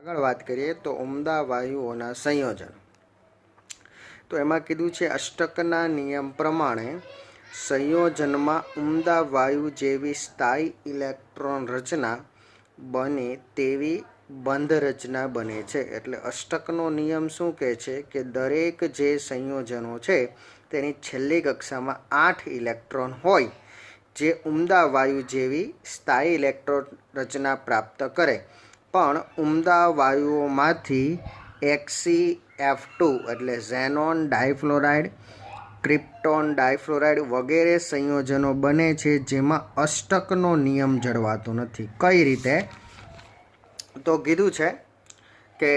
આગળ વાત કરીએ તો ઉમદા વાયુઓના સંયોજન. તો એમાં કીધું છે અષ્ટકના નિયમ પ્રમાણે સંયોજનમાં ઉમદા વાયુ જેવી સ્થાયી ઇલેક્ટ્રોન રચના બને તેવી બંધ રચના બને છે. એટલે અષ્ટકનો નિયમ શું કહે છે કે દરેક જે સંયોજનો છે તેની છેલ્લી કક્ષામાં 8 ઇલેક્ટ્રોન હોય જે ઉમદા વાયુ જેવી સ્થાયી ઇલેક્ટ્રોન રચના પ્રાપ્ત કરે. પણ ઉમદા વાયુઓમાંથી HCF2 એટલે ઝેનોન ડાયફ્લોરાઇડ, ક્રિપ્ટોન ડાયફ્લોરાઇડ વગેરે સંયોજનો બને છે જેમાં અષ્ટકનો નિયમ જળવાતો નથી. કઈ રીતે? તો કીધું છે કે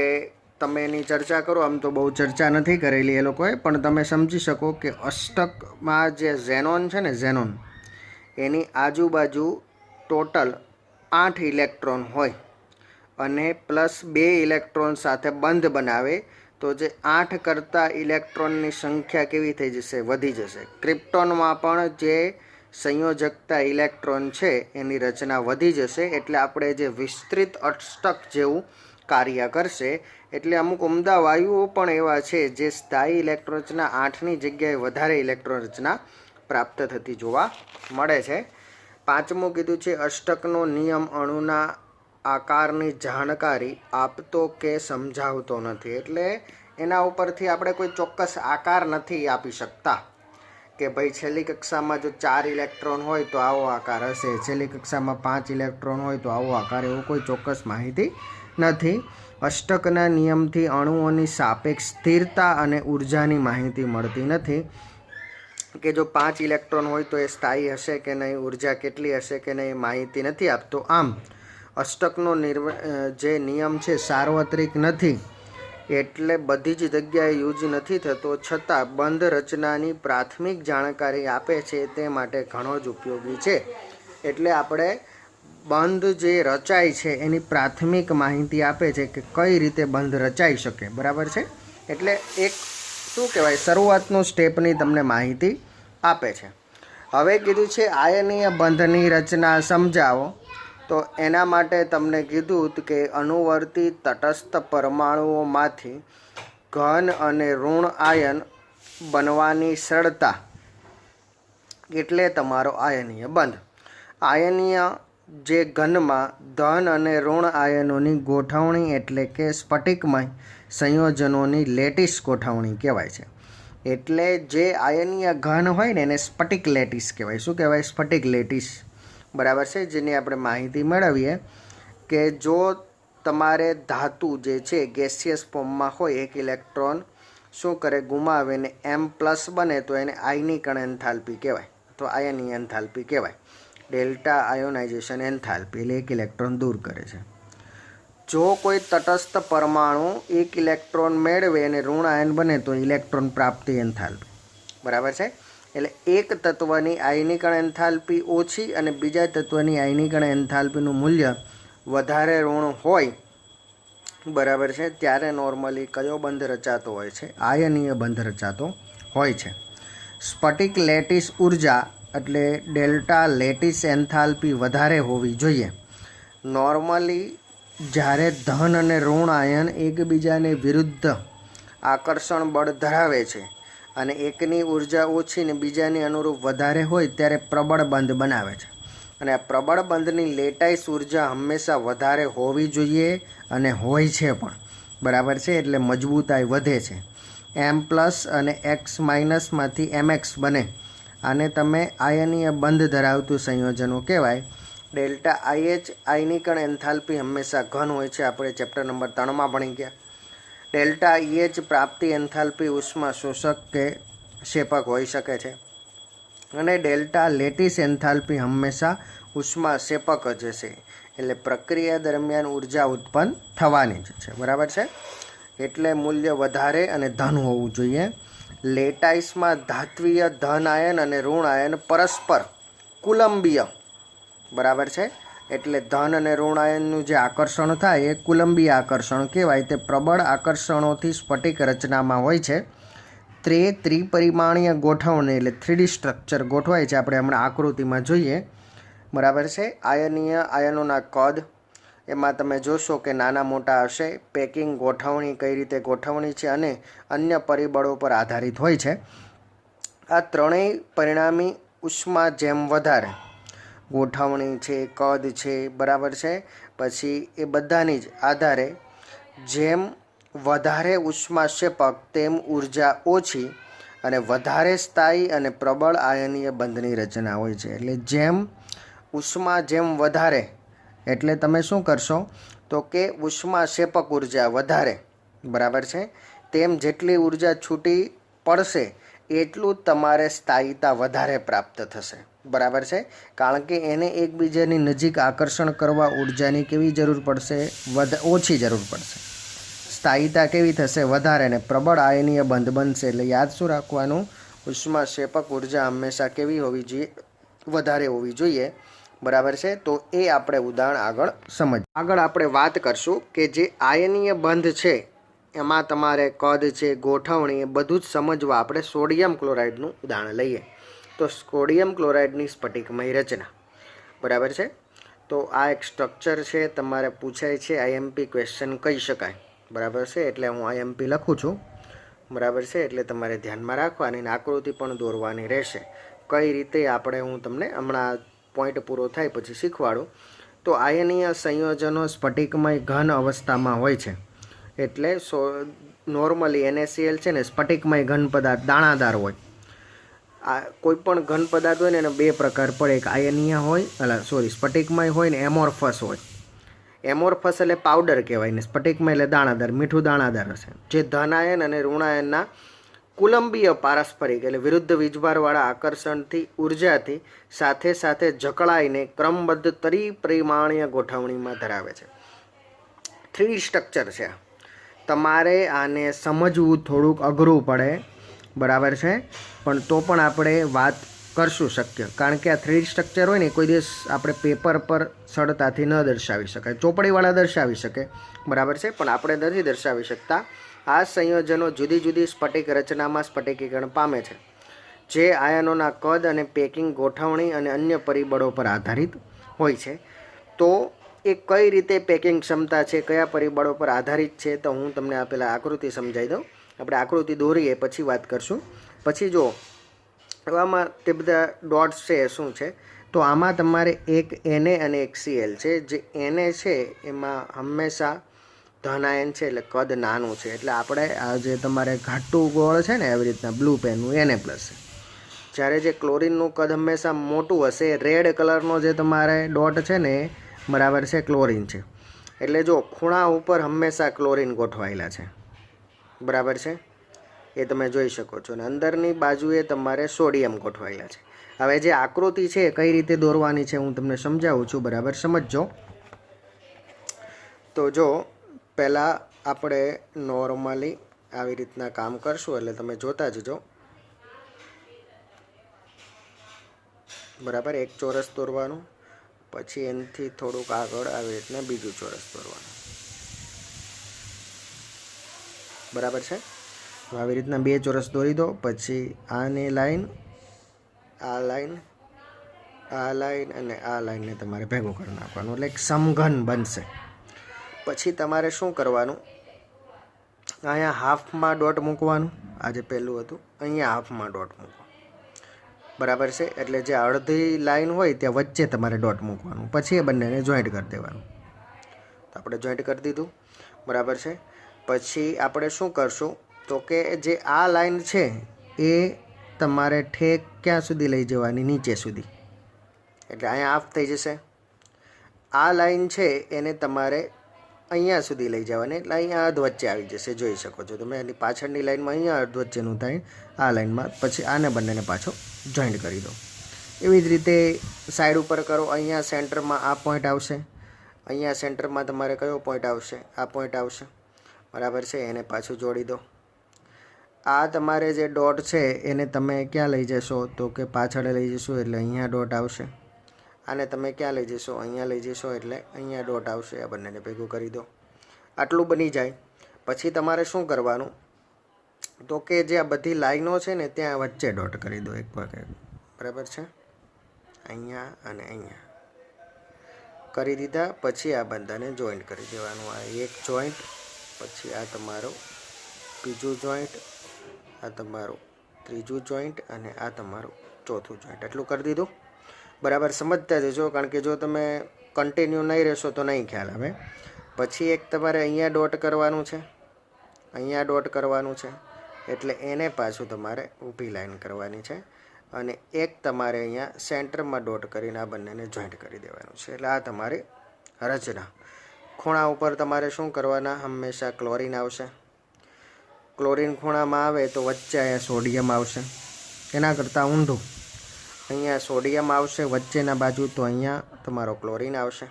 તમે એની ચર્ચા કરો. આમ તો બહુ ચર્ચા નથી કરેલી એ લોકોએ, પણ તમે સમજી શકો કે અષ્ટકમાં જે ઝેનોન છે ને, ઝેનોન એની આજુબાજુ ટોટલ 8 ઇલેક્ટ્રોન હોય અને +2 ઇલેક્ટ્રોન સાથે બંધ બનાવે તો જે 8 કરતાં ઇલેક્ટ્રોનની સંખ્યા કેવી થઈ જશે? વધી જશે. ક્રિપ્ટોનમાં પણ જે સંયોજકતા ઇલેક્ટ્રોન છે એની રચના વધી જશે. એટલે આપણે જે વિસ્તૃત અષ્ટક જેવું કાર્ય કરશે. એટલે અમુક ઉમદા વાયુઓ પણ એવા છે જે સ્થાયી ઇલેક્ટ્રોન રચના 8ની જગ્યાએ વધારે ઇલેક્ટ્રોન રચના પ્રાપ્ત થતી જોવા મળે છે. પાંચમું કીધું છે અષ્ટકનો નિયમ અણુના આકારની જાણકારી આપતો કે સમજાવતો નથી. એટલે એના ઉપરથી આપણે કોઈ ચોક્કસ આકાર નથી આપી શકતા કે ભાઈ છેલ્લી કક્ષામાં જો 4 ઇલેક્ટ્રોન હોય તો આવો આકાર હશે, છેલ્લી કક્ષામાં 5 ઇલેક્ટ્રોન હોય તો આવો આકાર, એવું કોઈ ચોક્કસ માહિતી નથી. અષ્ટકના નિયમથી અણુઓની સાપેક્ષ સ્થિરતા અને ઉર્જાની માહિતી મળતી નથી કે જો 5 ઇલેક્ટ્રોન હોય તો એ સ્થાયી હશે કે નહીં, ઉર્જા કેટલી હશે કે નહીં, માહિતી નથી આપતો. આમ અષ્ટકનો જે નિયમ છે સાર્વત્રિક નથી, એટલે બધી જ જગ્યાએ યુઝ નથી થતો, છતાં બંધ રચનાની પ્રાથમિક જાણકારી આપે છે તે માટે ઘણો જ ઉપયોગી છે. એટલે આપણે બંધ જે રચાય છે એની પ્રાથમિક માહિતી આપે છે કે કઈ રીતે બંધ રચાઈ શકે. બરાબર છે? એટલે એક શું કહેવાય, શરૂઆતનું સ્ટેપની તમને માહિતી આપે છે. હવે કીધું છે આયનીય બંધની રચના સમજાવો. તો એના માટે તમને કીધું કે અનુવર્તી તટસ્થ પરમાણુઓમાંથી ઘન અને ઋણ આયન બનવાની સરળતા એટલે તમારો આયનીય બંધ. આયનીય જે ઘનમાં ધન અને ઋણ આયનોની ગોઠવણી એટલે કે સ્ફટિકમય સંયોજનોની લેટિસ ગોઠવણી કહેવાય છે. એટલે જે આયનીય ઘન હોય ને એને સ્ફટિક લેટિસ કહેવાય. શું કહેવાય? સ્ફટિક લેટિસ. બરાબર છે? જેની આપણે માહિતી મેળવીએ કે જો તમારે ધાતુ જે છે ગેસિયસ ફોર્મમાં હોય, એક ઇલેક્ટ્રોન શું કરે? ગુમાવે ને M+ બને તો એને આયનીકરણ એન્થાલ્પી કહેવાય, તો આયનીય એન્થાલ્પી કહેવાય. ડેલ્ટા આયોનાઇઝેશન એન્થાલ્પી એટલે એક ઇલેક્ટ્રોન દૂર કરે છે. જો કોઈ તટસ્થ પરમાણુ એક ઇલેક્ટ્રોન મેળવે અને ઋણ આયન બને તો ઇલેક્ટ્રોન પ્રાપ્તિ એન્થાલ્પી. બરાબર છે? એટલે એક તત્વની આયનીકરણ એન્થાલ્પી ઓછી અને બીજા તત્વની આયનીકરણ એન્થાલ્પીનું મૂલ્ય વધારે ઋણ હોય, બરાબર છે, ત્યારે નોર્મલી કયો બંધ રચાતો હોય છે? આયનીય બંધ રચાતો હોય છે. સ્ફટિક લેટિસ ઉર્જા એટલે ડેલ્ટા લેટિસ એન્થાલ્પી વધારે હોવી જોઈએ. નોર્મલી જ્યારે ધન અને ઋણ આયન એકબીજાને વિરુદ્ધ આકર્ષણ બળ ધરાવે છે અને એકની ઉર્જા ઓછી ને બીજાની અનુરૂપ વધારે હોય ત્યારે પ્રબળ બંધ બનાવે છે. અને આ પ્રબળ બંધની લેટાઈસ ઉર્જા હંમેશા વધારે હોવી જોઈએ અને હોય છે પણ. બરાબર છે? એટલે મજબૂતાઈ વધે છે. M+ અને X- માંથી MX બને. આને તમે આયનીય બંધ ધરાવતું સંયોજનો કહેવાય. ડેલ્ટા IH આયનીકરણ એન્થાલ્પી હંમેશા ઘન હોય છે. આપણે ચેપ્ટર નંબર 3માં ભણી ગયા. ડેલ્ટા EH પ્રાપ્તિ એન્થાલ્પી ઉષ્મા શોષક કે ક્ષેપક હોઈ શકે છે. અને ડેલ્ટા લેટિસ એન્થાલ્પી હંમેશા ઉષ્મા ક્ષેપક જ હશે. એટલે પ્રક્રિયા દરમિયાન ઉર્જા ઉત્પન્ન થવાની જ છે. બરાબર છે? એટલે મૂલ્ય વધારે અને ધન હોવું જોઈએ. લેટાઇસમાં ધાત્વીય ધન આયન અને ઋણ આયન પરસ્પર કુલંબીય. બરાબર છે? એટલે ધન અને ઋણ આયનનું જે આકર્ષણ થાય એ કુલંબીય આકર્ષણ કહેવાય. તે પ્રબળ આકર્ષણોથી સ્ફટિક રચનામાં હોય છે. ત્રિપરિમાણીય ગોઠવણી એટલે 3D સ્ટ્રક્ચર ગોઠવાય છે. આપણે હમણાં આકૃતિમાં જોઈએ. બરાબર છે? આયનીય આયનોના કદ, એમાં તમે જોશો કે નાના મોટા હશે, પેકિંગ, ગોઠવણી, કઈ રીતે ગોઠવણી છે અને અન્ય પરિબળો પર આધારિત હોય છે. આ ત્રણેય પરિણામી ઉષ્મા જેમ વધારે, ગોઠવણી છે, કદ છે, બરાબર છે, પછી એ બધાની જ આધારે જેમ વધારે ઉષ્માક્ષેપક તેમ ઉર્જા ઓછી અને વધારે સ્થાયી અને પ્રબળ આયનીય બંધની રચના હોય છે. એટલે જેમ ઉષ્મા જેમ વધારે એટલે તમે શું કરશો તો કે ઉષ્માક્ષેપક ઉર્જા વધારે, બરાબર છે, તેમ જેટલી ઉર્જા છૂટી પડશે એટલું જ તમારે સ્થાયીતા વધારે પ્રાપ્ત થશે, બરાબર છે. કારણ કે એને એકબીજાની નજીક આકર્ષણ કરવા ઉર્જાની કેવી જરૂર પડશે? ઓછી જરૂર પડશે. સ્થાયીતા કેવી થશે? વધારે. ને પ્રબળ આયનીય બંધ બનશે. એટલે યાદ શું રાખવાનું? ઉષ્માક્ષેપક ઉર્જા હંમેશા કેવી હોવી જોઈએ? વધારે હોવી જોઈએ, બરાબર છે. તો એ આપણે ઉદાહરણ આગળ સમજ. આગળ આપણે વાત કરશું કે જે આયનીય બંધ છે એમાં તમારે કદ છે, ગોઠવણી, એ બધું જ સમજવા આપણે સોડિયમ ક્લોરાઇડનું ઉદાહરણ લઈએ. તો સોડિયમ ક્લોરાઇડની સ્ફટિકમય રચના, બરાબર છે. તો આ એક સ્ટ્રક્ચર છે, તમારે પૂછાય છે, આઈએમપી ક્વેશ્ચન કહી શકાય, બરાબર છે. એટલે હું આઈએમપી લખું છું, બરાબર છે. એટલે તમારે ધ્યાનમાં રાખવાની, આકૃતિ પણ દોરવાની રહેશે. કઈ રીતે આપણે હું તમને હમણાં પોઈન્ટ પૂરો થાય પછી શીખવાડું. તો આયનીય સંયોજનો સ્ફટિકમય ઘન અવસ્થામાં હોય છે. એટલે નોર્મલી NaCl છે ને સ્ફટિકમય ઘન પદાર્થ, દાણાદાર હોય. આ કોઈ પણ ઘન પદાર્થ હોય ને એને બે પ્રકાર પડે, એક આયનીય હોય, સ્ફટિકમય હોય ને એમોર્ફસ હોય. એમોર્ફસ એટલે પાવડર કહેવાય ને સ્ફટિકમય એટલે દાણાદાર, મીઠું દાણાદાર હશે. જે ધનાયન અને ઋણાયનના કુલંબીય પારસ્પરિક એટલે વિરુદ્ધ વીજભારવાળા આકર્ષણથી ઉર્જાથી સાથે સાથે જકળાઈને ક્રમબદ્ધ ત્રિપરિમાણીય ગોઠવણીમાં ધરાવે છે. 3D સ્ટ્રક્ચર છે. તમારે આને સમજવું થોડુંક અઘરું પડે, બરાબર છે, પણ તો પણ આપણે વાત કરશું શક્ય. કારણ કે આ 3D સ્ટ્રક્ચર હોય ને કોઈ દિવસ આપણે પેપર પર સરળતાથી ન દર્શાવી શકાય. ચોપડીવાળા દર્શાવી શકે, બરાબર છે, પણ આપણે નથી દર્શાવી શકતા. આ સંયોજનો જુદી જુદી સ્ફટિક રચનામાં સ્ફટિકીકરણ પામે છે, જે આયનોના કદ અને પેકિંગ, ગોઠવણી અને અન્ય પરિબળો પર આધારિત હોય છે. તો એ કઈ રીતે પેકિંગ ક્ષમતા છે, કયા પરિબળો પર આધારિત છે, તો હું તમને આપેલા આકૃતિ સમજાવી દઉં. આપણે આકૃતિ દોરીએ પછી વાત કરશું. પછી જો આમાં તે બધા ડોટ્સ છે શું છે, તો આમાં તમારે એક Na અને એક Cl છે. જે Na છે એમાં હંમેશા ધન આયન છે એટલે કદ નાનું છે. એટલે આપણે આ જે તમારે ઘાટું ગોળ છે ને એવી રીતના બ્લુ પેનનું Na પ્લસ છે. જ્યારે જે ક્લોરિનનું કદ હંમેશા મોટું હશે, રેડ કલરનો જે તમારે ડોટ છે ને બરાબર છે ક્લોરિન છે. એટલે જો ખૂણા ઉપર હંમેશા ક્લોરિન ગોઠવાયેલા છે, બરાબર છે, એ તમે જોઈ શકો છો. અને અંદરની બાજુએ તમારે સોડિયમ ગોઠવાયેલા છે. હવે જે આકૃતિ છે કઈ રીતે દોરવાની છે હું તમને સમજાવું છું, બરાબર સમજજો. તો જો પહેલાં આપણે નોર્મલી આવી રીતના કામ કરશું એટલે તમે જોતા જજો, બરાબર. એક ચોરસ દોરવાનું, પછી એનાથી થોડુંક આગળ આવી રીતના બીજું ચોરસ દોરવાનું, બરાબર છે. આવી રીતના બે ચોરસ દોરી દો. પછી આની લાઈન, આ લાઈન, આ લાઈન અને આ લાઈનને તમારે ભેગું કરી નાખવાનું એટલે એક સમઘન બનશે. પછી તમારે શું કરવાનું, અહીંયા હાફમાં ડોટ મૂકવાનું. આ જે પહેલું હતું અહીંયા હાફમાં ડોટ મૂકો, બરાબર છે. એટલે જે અડધી લાઈન હોય ત્યાં વચ્ચે તમારે ડોટ મૂકવાનું. પછી એ બંનેને જોઈન્ટ કરી દેવાનું. તો આપણે જોઈન્ટ કરી દીધું, બરાબર છે. પછી આપણે શું કરશું તો કે જે આ લાઈન છે એ તમારે ઠેક ક્યાં સુધી લઈ જવાની? નીચે સુધી. એટલે અહીંયા હાફ થઈ જશે. આ લાઈન છે એને તમારે અહીંયા સુધી લઈ જવાની, એટલે અહીંયા અર્ધ વચ્ચે આવી જશે, જોઈ શકો છો તમે. એની પાછળની લાઈનમાં અહીંયા અર્ધ વચ્ચેનું થાય, આ લાઈનમાં. પછી આને બંનેને પાછો જોઈન્ટ કરી દો. એવી જ રીતે સાઈડ ઉપર કરો. અહીંયા સેન્ટરમાં આ પોઈન્ટ આવશે, અહીંયા સેન્ટરમાં તમારે કયો પોઈન્ટ આવશે? આ પોઈન્ટ આવશે, બરાબર છે. એને પાછું જોડી દો. આ તમારે જે ડોટ છે એને તમે ક્યાં લઈ જશો તો કે પાછળ લઈ જશો એટલે અહીંયા ડોટ આવશે. આને તમે ક્યાં લઈ જશો? અહીંયા લઈ જશો એટલે અહીંયા ડોટ આવશે. આ બંનેને ભેગું કરી દો. આટલું બની જાય. પછી તમારે શું કરવાનું તો કે જે આ બધી લાઈનો છે ને ત્યાં વચ્ચે ડોટ કરી દો એક વખત, બરાબર છે. અહીંયા અને અહીંયા કરી દીધા. પછી આ બધાને જોઈન્ટ કરી દેવાનું. આ એક જોઈન્ટ, પછી આ તમારું બીજું જોઈન્ટ, આ તમારું ત્રીજું જોઈન્ટ અને આ તમારું ચોથું જોઈન્ટ. એટલું કરી દીધું. બરાબર સમજતા જજો, કારણ કે જો તમે કન્ટિન્યુ નહીં રહેશો તો નહીં ખ્યાલ આવે. પછી એક તમારે અહીંયા ડોટ કરવાનું છે, અહીંયા ડોટ કરવાનું છે, એટલે એને પાછું તમારે ઊભી લાઈન કરવાની છે. અને એક તમારે અહીંયા સેન્ટરમાં ડોટ કરીને આ બંનેને જોઈન્ટ કરી દેવાનું છે. એટલે આ તમારી રચના. ખૂણા ઉપર તમારે શું કરવાના? હંમેશા ક્લોરીન આવશે. ક્લોરીન ખૂણામાં આવે તો વચ્ચે અહીંયા સોડિયમ આવશે. એના કરતાં ઊંધું અહીંયા સોડિયમ આવશે વચ્ચેના બાજુ, તો અહીંયા તમારો ક્લોરીન આવશે.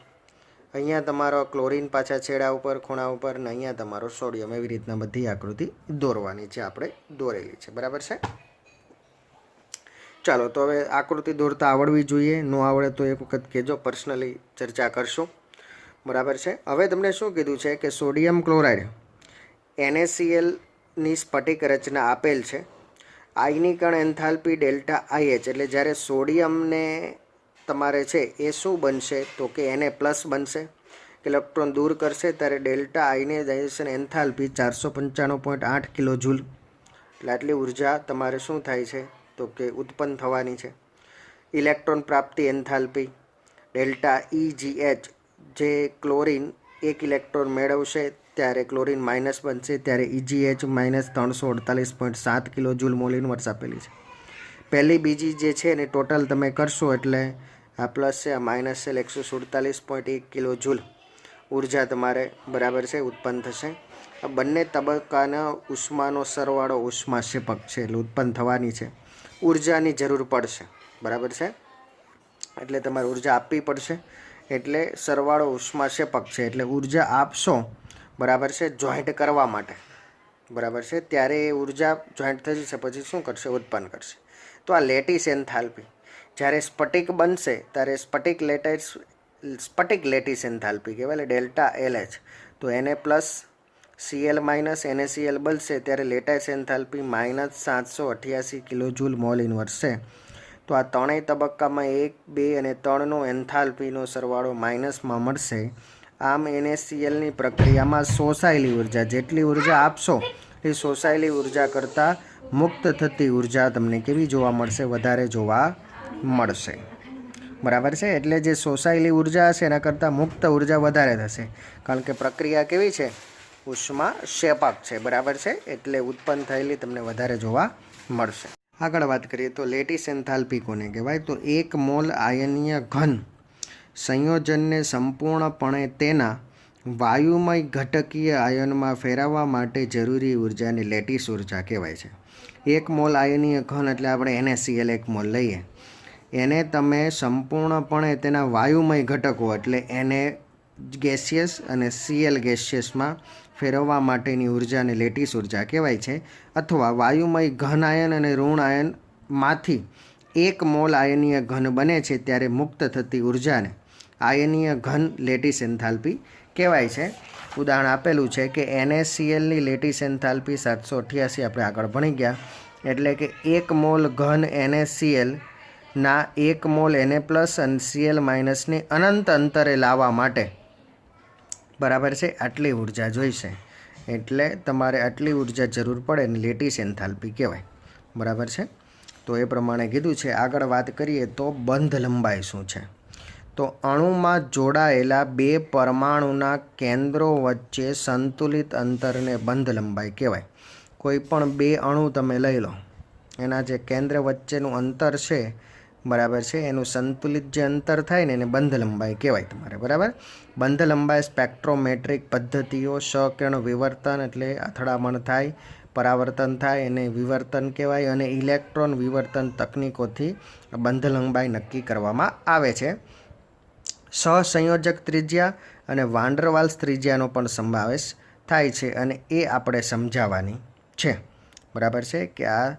અહીંયા તમારો ક્લોરીન પાછા છેડા ઉપર ખૂણા ઉપર, ને અહીંયા તમારો સોડિયમ. એવી રીતના બધી આકૃતિ દોરવાની છે, આપણે દોરેલી છે. બરાબર છે. ચાલો, તો હવે આકૃતિ દોરતા આવડવી જોઈએ. ન આવડે તો એક વખત કહેજો, પર્સનલી ચર્ચા કરશું. બરાબર છે. હવે તમને શું કીધું છે કે સોડિયમ ક્લોરાઇડ NaClની સ્ફટિક રચના આપેલ છે. આયનીકરણ એન્થાલ્પી ડેલ્ટા IH, એટલે જ્યારે સોડિયમને તમારે છે એ શું બનશે તો કે Na પ્લસ બનશે. ઇલેક્ટ્રોન દૂર કરશે ત્યારે ડેલ્ટા આયનાઇઝેશન એન્થાલ્પી 495.8 કિલો જૂલ, એટલે આટલી ઉર્જા તમારે શું થાય છે તો કે ઉત્પન્ન થવાની છે. ઇલેક્ટ્રોન પ્રાપ્તિ એન્થાલ્પી ડેલ્ટા EGH, જે ક્લોરીન એક ઇલેક્ટ્રોન મેળવશે ત્યારે ક્લોરીન માઇનસ બનશે, ત્યારે EGH minus 348.7 kilo joule mall inverse આપેલી છે. પહેલી બીજી જે છે ને ટોટલ તમે કરશો એટલે આ પ્લસ છે, આ માઇનસ છે, 147.1 કિલો જૂલ ઉર્જા તમારે બરાબર છે ઉત્પન્ન થશે. આ બંને તબક્કાના ઉષ્માનો સરવાળો ઉષ્માક્ષેપક છે, એટલે ઉત્પન્ન થવાની છે. ઉર્જાની જરૂર પડશે. બરાબર છે. એટલે તમારે ઉર્જા આપવી પડશે, એટલે સરવાળો ઉષ્માક્ષેપક છે, એટલે ઉર્જા આપશો. બરાબર છે. જોઈન્ટ કરવા માટે. બરાબર છે. ત્યારે એ ઉર્જા જોઈન્ટ થઈ જશે, પછી શું કરશે? ઉત્પન્ન કરશે. તો આ લેટિસ એન્થાલ્પી જ્યારે સ્ફટિક બનશે ત્યારે સ્ફટિક લેટિસ એન્થાલ્પી કહેવાય, ડેલ્ટા LH. તો Na plus Cl minus NaCl બનશે ત્યારે lattice enthalpy minus 788 kilo joule mall inverse છે. તો આ ત્રણેય તબક્કામાં 1, 2 અને 3નો એન્થાલ્પીનો સરવાળો માઇનસમાં મળશે. આમ NaClની પ્રક્રિયામાં શોષાયેલી ઉર્જા, જેટલી ઉર્જા આપશો એ શોષાયેલી ઉર્જા કરતાં મુક્ત થતી ઉર્જા તમને કેવી જોવા મળશે? વધારે જોવા મળશે. બરાબર છે. એટલે જે શોષાયેલી ઉર્જા હશે એના કરતાં મુક્ત ઉર્જા વધારે થશે, કારણ કે પ્રક્રિયા કેવી છે? ઉષ્માક્ષેપક છે. બરાબર છે. એટલે ઉત્પન્ન થયેલી તમને વધારે જોવા મળશે. આગળ વાત કરીએ તો લેટિસ એન્થાલ્પી કોને કહેવાય? તો એક મોલ આયનીય ઘન સંયોજનને સંપૂર્ણપણે તેના વાયુમય ઘટકીય આયનમાં ફેરવવા માટે જરૂરી ઉર્જાને લેટિસ ઉર્જા કહેવાય છે. એક મોલ આયનીય ઘન એટલે આપણે NaCl એક મોલ લઈએ, એને તમે સંપૂર્ણપણે તેના વાયુમય ઘટકો એટલે Na ગેસિયસ અને Cl ગેસિયસમાં ફેરવવા માટેની ઉર્જાને લેટિસ ઉર્જા કહેવાય છે. અથવા વાયુમય ઘન આયન અને ઋણ આયનમાંથી એક મોલ આયનીય ઘન બને છે ત્યારે મુક્ત થતી ઉર્જાને આયનીય ઘન લેટિસ એન્થાલ્પી કહેવાય છે. ઉદાહરણ આપેલું છે કે NaClની લેટિસ એન્થાલ્પી 788 આપણે આગળ ભણી ગયા, એટલે કે એક મોલ ઘન NaCl ના એક મોલ Na પ્લસ અને Cl માઇનસને અનંત અંતરે લાવવા માટે બરાબર છે આટલી ઉર્જા જોઈશે. એટલે તમારે આટલી ઉર્જા જરૂર પડે ને લેટિસ એન્થાલ્પી કહેવાય. બરાબર છે. તો એ પ્રમાણે કીધું છે. આગળ વાત કરીએ તો બંધ લંબાઈ શું છે? તો અણુમાં જોડાયેલા બે પરમાણુના કેન્દ્રો વચ્ચે સંતુલિત અંતરને બંધ લંબાઈ કહેવાય. કોઈ પણ બે અણુ તમે લઈ લો, એના જે કેન્દ્ર વચ્ચેનું અંતર છે બરાબર છે, એનું સંતુલિત જે અંતર થાય ને એને બંધ લંબાઈ કહેવાય તમારે. બરાબર. બંધ લંબાઈ સ્પેક્ટ્રોમેટ્રિક પદ્ધતિઓ, સહકિરણ વિવર્તન એટલે અથડામણ થાય, પરાવર્તન થાય એને વિવર્તન કહેવાય, અને ઇલેક્ટ્રોન વિવર્તન તકનીકોથી બંધ લંબાઈ નક્કી કરવામાં આવે છે. સહસંયોજક ત્રિજ્યા અને વાન ડર વાલ્સ ત્રિજ્યાનો પણ સમાવેશ થાય છે, અને એ આપણે સમજાવવાની છે. બરાબર છે. કે આ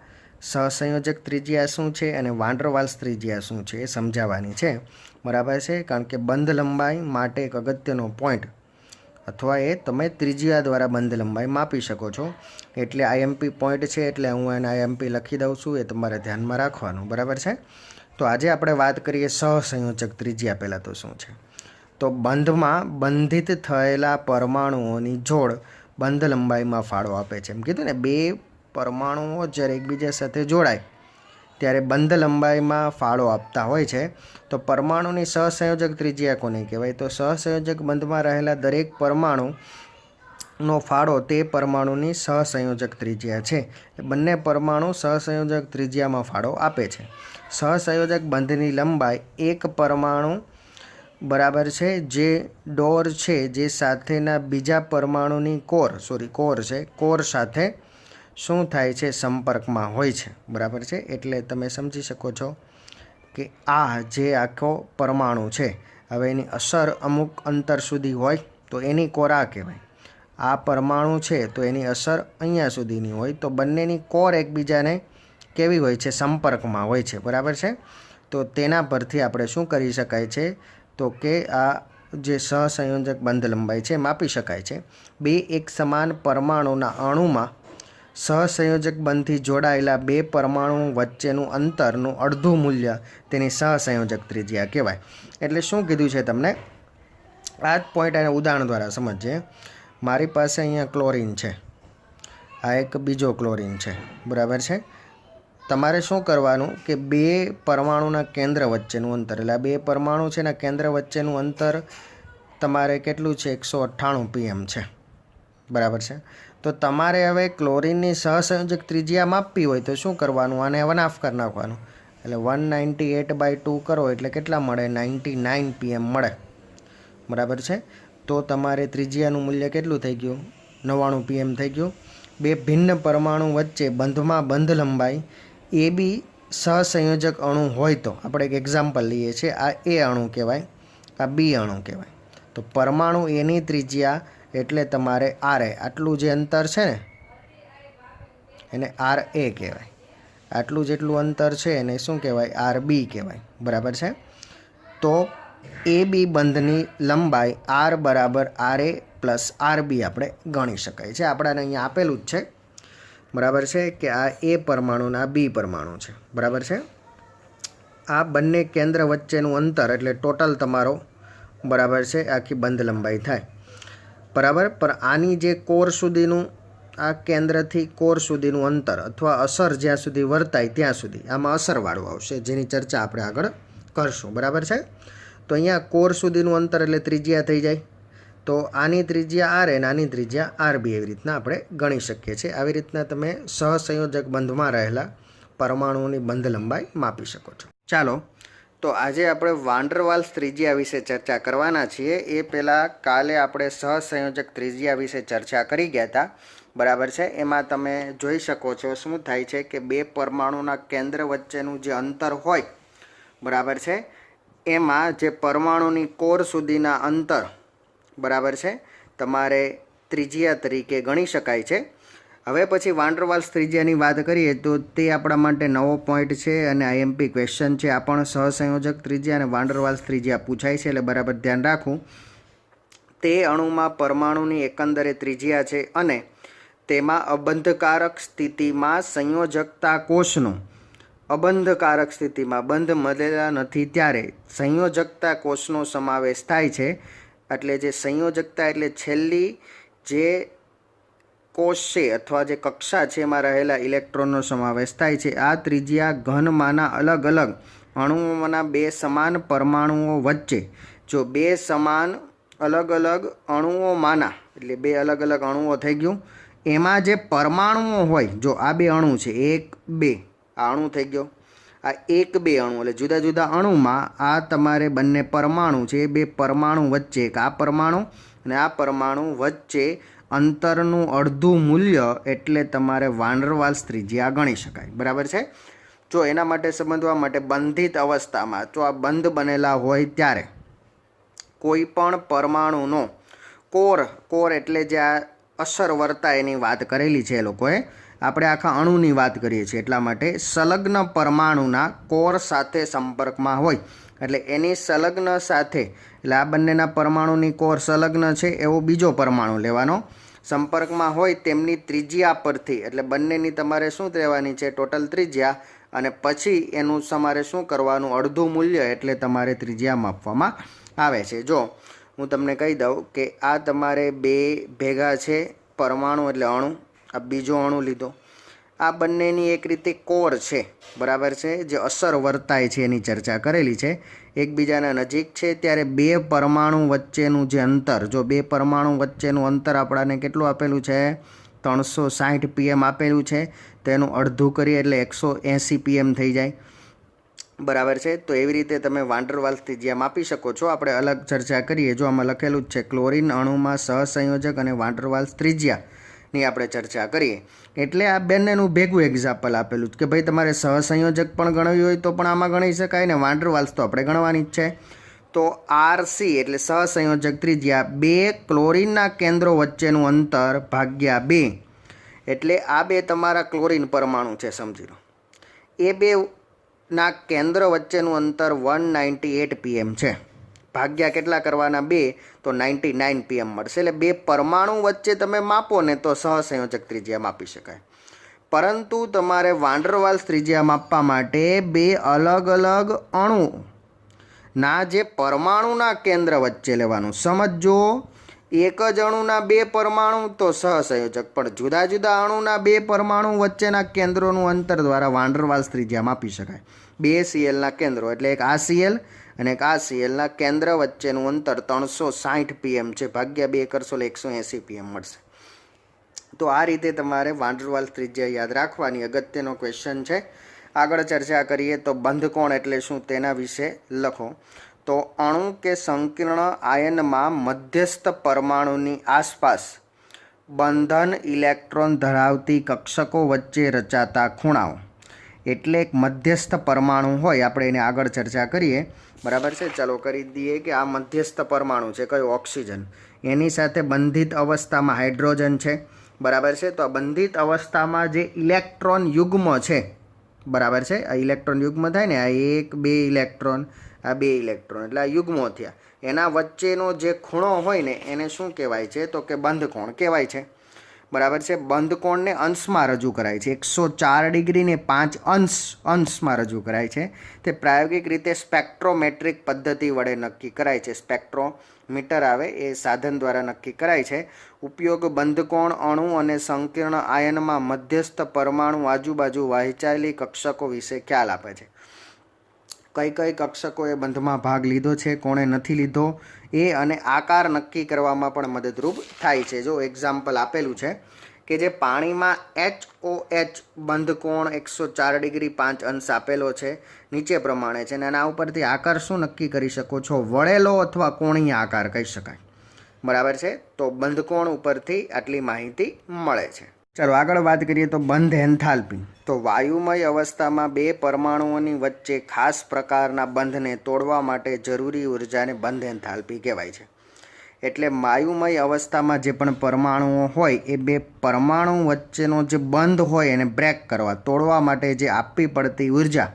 સહસંયોજક ત્રિજ્યા શું છે અને વાન ડર વાલ્સ ત્રિજ્યા શું છે એ સમજાવવાની છે. બરાબર છે. કારણ કે બંધ લંબાઈ માટે એક અગત્યનો પોઈન્ટ, અથવા એ તમે ત્રિજ્યા દ્વારા બંધ લંબાઈ માપી શકો છો. એટલે IMP પોઈન્ટ છે, એટલે હું એને IMP લખી દઉં છું, એ તમારે ધ્યાનમાં રાખવાનું. બરાબર છે. તો આજે આપણે વાત કરીએ સહસંયોજક ત્રિજ્યા. પહેલાં તો શું છે? તો બંધમાં બંધિત થયેલા પરમાણુઓની જોડ બંધ લંબાઈમાં ફાળો આપે છે. એમ કીધું ને, બે પરમાણુઓ જ્યારે એકબીજા સાથે જોડાય ત્યારે બંધ લંબાઈમાં ફાળો આપતા હોય છે. તો પરમાણુની સહસંયોજક ત્રિજ્યા કોને કહેવાય? તો સહસંયોજક બંધમાં રહેલા દરેક પરમાણુનો ફાળો તે પરમાણુની સહસંયોજક ત્રિજ્યા છે. બંને પરમાણુ સહસંયોજક ત્રિજ્યામાં ફાળો આપે છે. સહસંયોજક બંધની લંબાઈ એક પરમાણુ બરાબર છે જે ડોર છે જે સાથેના બીજા પરમાણુની કોર છે, કોર સાથે શું થાય છે? સંપર્કમાં હોય છે. બરાબર છે. એટલે તમે સમજી શકો છો કે આ જે આખો પરમાણુ છે, હવે એની અસર અમુક અંતર સુધી હોય તો એની કોર આ કહેવાય. આ પરમાણુ છે તો એની અસર અહીંયા સુધીની હોય તો બંનેની કોર એકબીજાને કેવી હોય છે? સંપર્કમાં હોય છે. બરાબર છે. તો તેના પરથી આપણે શું કરી શકાય છે? તો કે આ જે સહસંયોજક બંધ લંબાઈ છે માપી શકાય છે. બે એક સમાન પરમાણુના અણુમાં સહસંયોજક બંધથી જોડાયેલા બે પરમાણુ વચ્ચેનું અંતરનું અડધું મૂલ્ય તેની સહસંયોજક ત્રિજ્યા કહેવાય. એટલે શું કીધું છે તમને? આ જ પોઈન્ટ અને ઉદાહરણ દ્વારા સમજીએ. મારી પાસે અહીંયા ક્લોરીન છે, આ એક બીજો ક્લોરીન છે. બરાબર છે. તમારે શું કરવાનું કે બે પરમાણુના કેન્દ્ર વચ્ચેનું અંતર, એટલે આ બે પરમાણુ છે એના કેન્દ્ર વચ્ચેનું અંતર તમારે કેટલું છે? 198 pm છે. બરાબર છે. તો તમારે હવે ક્લોરીનની સહસંયોજક ત્રિજ્યા માપવી હોય તો શું કરવાનું? આને 1/2 કરી નાખવાનું. એટલે 198/2 કરો એટલે કેટલા મળે? 99 pm મળે. બરાબર છે. તો તમારે ત્રિજ્યાનું મૂલ્ય કેટલું થઈ ગયું? 99 pm થઈ ગયું. બે ભિન્ન પરમાણુ વચ્ચે બંધમાં બંધ લંબાઈ એ બી સહસંયોજક અણુ હોય તો આપણે એક એક્ઝામ્પલ લઈએ છીએ. આ એ અણુ કહેવાય, આ બી અણુ કહેવાય. તો પરમાણુ એની ત્રિજ્યા એટલે તમારે RA, આટલું જે અંતર છે ને એને RA કહેવાય. આટલું જેટલું અંતર છે એને શું કહેવાય? RB કહેવાય. બરાબર છે. તો એ બી બંધની લંબાઈ R બરાબર RA પ્લસ RB આપણે ગણી શકાય છે. આપણાને અહીંયા આપેલું જ છે. બરાબર છે કે આ એ પરમાણુ આ બી પરમાણુ છે. બરાબર છે. આ બંને કેન્દ્ર વચ્ચેનું અંતર એટલે ટોટલ તમારો બરાબર છે આખી બંધ લંબાઈ થાય. બરાબર. પણ આની જે કોર સુધીનું, આ કેન્દ્રથી કોર સુધીનું અંતર અથવા અસર જ્યાં સુધી વર્તાય ત્યાં સુધી આમાં અસરવાળું આવશે, જેની ચર્ચા આપણે આગળ કરશું. બરાબર છે. તો અહીંયા કોર સુધીનું અંતર એટલે ત્રિજ્યા થઈ જાય. તો આની ત્રિજ્યા RA અને આની ત્રિજ્યા RB એવી રીતના આપણે ગણી શકીએ છીએ. આવી રીતના તમે સહસંયોજક બંધમાં રહેલા પરમાણુઓની બંધ લંબાઈ માપી શકો છો. ચાલો, તો આજે આપણે વાન ડર વાલ્સ ત્રિજ્યા વિશે ચર્ચા કરવાના છીએ. એ પહેલાં કાલે આપણે સહસંયોજક ત્રિજ્યા વિશે ચર્ચા કરી ગયા હતા. બરાબર છે. એમાં તમે જોઈ શકો છો શું થાય છે કે બે પરમાણુના કેન્દ્ર વચ્ચેનું જે અંતર હોય, બરાબર છે, એમાં જે પરમાણુની કોર સુધીના અંતર બરાબર છે તમારે ત્રિજ્યા તરીકે ગણી શકાય છે. હવે પછી વાન ડર વાલ્સ ત્રિજ્યાની વાત કરીએ તો તે આપણા માટે નવો પોઈન્ટ છે અને IMP ક્વેશ્ચન છે. આ પણ સહસંયોજક ત્રિજ્યા અને વાન ડર વાલ્સ ત્રિજ્યા પૂછાય છે, એટલે બરાબર ધ્યાન રાખવું. તે અણુમાં પરમાણુની એકંદરે ત્રિજ્યા છે અને તેમાં અબંધકારક સ્થિતિમાં સંયોજકતા કોષનો, અબંધકારક સ્થિતિમાં બંધ મળેલા નથી ત્યારે સંયોજકતા કોષનો સમાવેશ થાય છે. એટલે જે સંયોજકતા એટલે છેલ્લી જે કોષ છે અથવા જે કક્ષા છે એમાં રહેલા ઇલેક્ટ્રોનનો સમાવેશ થાય છે. આ ત્રિજ્યા ઘનમાંના અલગ અલગ અણુઓમાંના બે સમાન પરમાણુઓ વચ્ચે, જો બે સમાન અલગ અલગ અણુઓમાંના એટલે બે અલગ અલગ અણુઓ થઈ ગયું, એમાં જે પરમાણુઓ હોય, જો આ બે અણુ છે, 1 2 આ અણુ થઈ ગયો, આ 1 2 અણુ એટલે જુદા જુદા અણુમાં આ તમારે બંને પરમાણુ છે, એ બે પરમાણુ વચ્ચે એક આ પરમાણુ અને આ પરમાણુ વચ્ચે અંતરનું અડધું મૂલ્ય એટલે તમારે વાન ડર વાલ્સ ત્રિજ્યા ગણી શકાય. બરાબર છે. જો એના માટે સમજવા માટે બંધિત અવસ્થામાં, તો આ બંધ બનેલા હોય ત્યારે કોઈ પણ પરમાણુનો કોર એટલે જે આ અસર વર્તાય એની વાત કરેલી છે એ લોકોએ, આપણે આખા અણુની વાત કરીએ છીએ એટલા માટે સંલગ્ન પરમાણુના કોર સાથે સંપર્કમાં હોય એટલે એની સંલગ્ન સાથે, એટલે આ બંનેના પરમાણુની કોર સંલગ્ન છે એવો બીજો પરમાણુ લેવાનો, સંપર્કમાં હોય તેમની ત્રિજ્યા પરથી, એટલે બંનેની તમારે શું લેવાની છે? ટોટલ ત્રિજ્યા, અને પછી એનું તમારે શું કરવાનું? અડધું મૂલ્ય એટલે તમારે ત્રિજ્યા માપવામાં આવે છે। જો હું તમને કહી દઉં કે આ તમારે બે ભેગા છે પરમાણુ એટલે અણુ, આ બીજો અણુ લીધો, આ બંનેની એક રીતે કોર છે, બરાબર છે, જે અસર વર્તાય છે એની ચર્ચા કરેલી છે। એકબીજાના નજીક છે ત્યારે બે પરમાણુ વચ્ચેનું જે અંતર, જો બે પરમાણુ વચ્ચેનું અંતર આપણાને કેટલું આપેલું છે 360 pm આપેલું છે, તો એનું અડધું કરીએ એટલે 180 pm થઈ જાય, બરાબર છે। તો એવી રીતે તમે વાન ડર વાલ્સ ત્રિજ્યા માપી શકો છો। આપણે અલગ ચર્ચા કરીએ, જો આમાં લખેલું જ છે ક્લોરીન અણુમાં સહસંયોજક અને વાન ડર વાલ્સ ત્રિજ્યાની આપણે ચર્ચા કરીએ, એટલે આ બંનેનું ભેગું એક્ઝામ્પલ આપેલું છે કે ભાઈ તમારે સહસંયોજક પણ ગણવી હોય તો પણ આમાં ગણી શકાય ને વાન ડર વાલ્સ તો આપણે ગણવાની જ છે। તો RC એટલે સહસંયોજક ત્રિજ્યા, બે ક્લોરીનના કેન્દ્રો વચ્ચેનું અંતર ભાગ્યા 2, એટલે આ બે તમારા ક્લોરીન પરમાણુ છે સમજી લો, એ બે ના કેન્દ્ર વચ્ચેનું અંતર 198 pm છે, ભાગ્યા કેટલા કરવાના 2, તો 99 pm મળશે। એટલે બે પરમાણુ વચ્ચે તમે માપો ને તો સહસંયોજક ત્રિજ્યા માપી શકાય, પરંતુ તમારે વાન ડર વાલ્સ ત્રિજ્યા માપવા માટે બે અલગ અલગ અણુના જે પરમાણુના કેન્દ્ર વચ્ચે લેવાનું। સમજો એક જ અણુના બે પરમાણુ તો સહસંયોજક, પણ જુદા જુદા અણુના બે પરમાણુ વચ્ચેના કેન્દ્રોનું અંતર દ્વારા વાન ડર વાલ્સ ત્રિજ્યા માપી શકાય। બે સીએલના કેન્દ્રો એટલે એક આ સીએલ અને એક આ સીએલના કેન્દ્ર વચ્ચેનું અંતર 360 pm છે, ભાગ્યા 2 કરશો એટલે 180 pm મળશે। તો આ રીતે તમારે વાન ડર વાલ્સ ત્રિજ્યા યાદ રાખવાની, અગત્યનો ક્વેશ્ચન છે। આગળ ચર્ચા કરીએ તો બંધકોણ એટલે શું તેના વિશે લખો। તો અણુ કે સંકીર્ણ આયનમાં મધ્યસ્થ પરમાણુની આસપાસ બંધન ઇલેક્ટ્રોન ધરાવતી કક્ષકો વચ્ચે રચાતા ખૂણાઓ, એટલે એક મધ્યસ્થ પરમાણુ હોય, આપણે એને આગળ ચર્ચા કરીએ, બરાબર છે। ચાલો કરી દઈએ કે આ મધ્યસ્થ પરમાણુ છે કયો ઓક્સિજન, એની સાથે બંધિત અવસ્થામાં હાઇડ્રોજન છે, બરાબર છે। તો આ બંધિત અવસ્થામાં જે ઇલેક્ટ્રોન યુગ્મ છે, બરાબર છે, આ ઇલેક્ટ્રોન યુગ્મ થાય ને, આ એક બે ઇલેક્ટ્રોન, આ બે ઇલેક્ટ્રોન એટલે આ યુગ્મો થયા, એના વચ્ચેનો જે ખૂણો હોય ને એને શું કહેવાય છે તો કે બંધકોણ કહેવાય છે, બરાબર છે। બંધકોણને અંશમાં રજૂ કરાય છે, 104 ડિગ્રીને 5 અંશમાં રજૂ કરાય છે। તે પ્રાયોગિક રીતે સ્પેક્ટ્રોમેટ્રિક પદ્ધતિ વડે નક્કી કરાય છે, સ્પેક્ટ્રોમીટર આવે એ સાધન દ્વારા નક્કી કરાય છે। ઉપયોગ બંધકોણ અણુ અને સંકીર્ણ આયનમાં મધ્યસ્થ પરમાણુ આજુબાજુ વહેંચાયેલી કક્ષકો વિશે ખ્યાલ આપે છે। કઈ કઈ કક્ષકોએ બંધમાં ભાગ લીધો છે, કોણે નથી લીધો, એ અને આકાર નક્કી કરવામાં પણ મદદરૂપ થાય છે। જો એક્ઝામ્પલ આપેલું છે કે જે પાણીમાં HOH બંધકોણ 104 ડિગ્રી 5 અંશ આપેલો છે, નીચે પ્રમાણે છે, અને આના ઉપરથી આકાર શું નક્કી કરી શકો છો, વળેલો અથવા કોણીય આકાર કહી શકાય, બરાબર છે। તો બંધકોણ ઉપરથી આટલી માહિતી મળે છે। ચાલો આગળ વાત કરીએ તો બંધ એન્થાલ્પી। તો વાયુમય અવસ્થામાં બે પરમાણુઓની વચ્ચે ખાસ પ્રકારના બંધને તોડવા માટે જરૂરી ઉર્જાને બંધ એન્થાલ્પી કહેવાય છે। એટલે વાયુમય અવસ્થામાં જે પણ પરમાણુઓ હોય એ બે પરમાણુ વચ્ચેનો જે બંધ હોય એને બ્રેક કરવા, તોડવા માટે જે આપવી પડતી ઉર્જા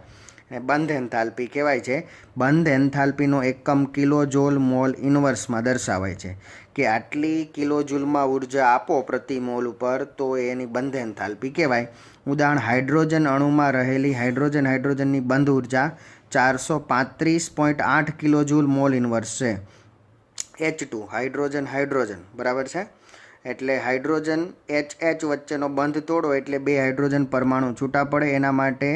એ બંધ એન્થાલ્પી કહેવાય છે। બંધ એન્થાલ્પીનો એકમ કિલો જોલ મોલ ઇન્વર્સમાં દર્શાવાય છે કે આટલી કિલો જૂલમાં ઉર્જા આપો પ્રતિ મોલ ઉપર તો એની બંધ એન્થાલ્પી કહેવાય। ઉદાહરણ હાઇડ્રોજન અણુમાં રહેલી હાઇડ્રોજનની બંધ ઉર્જા 435.8 કિલો જૂલ મોલ ઇન્વર્સ છે। H2 હાઇડ્રોજન બરાબર છે, એટલે હાઇડ્રોજન HH વચ્ચેનો બંધ તોડો એટલે બે હાઇડ્રોજન પરમાણુ છૂટા પડે, એના માટે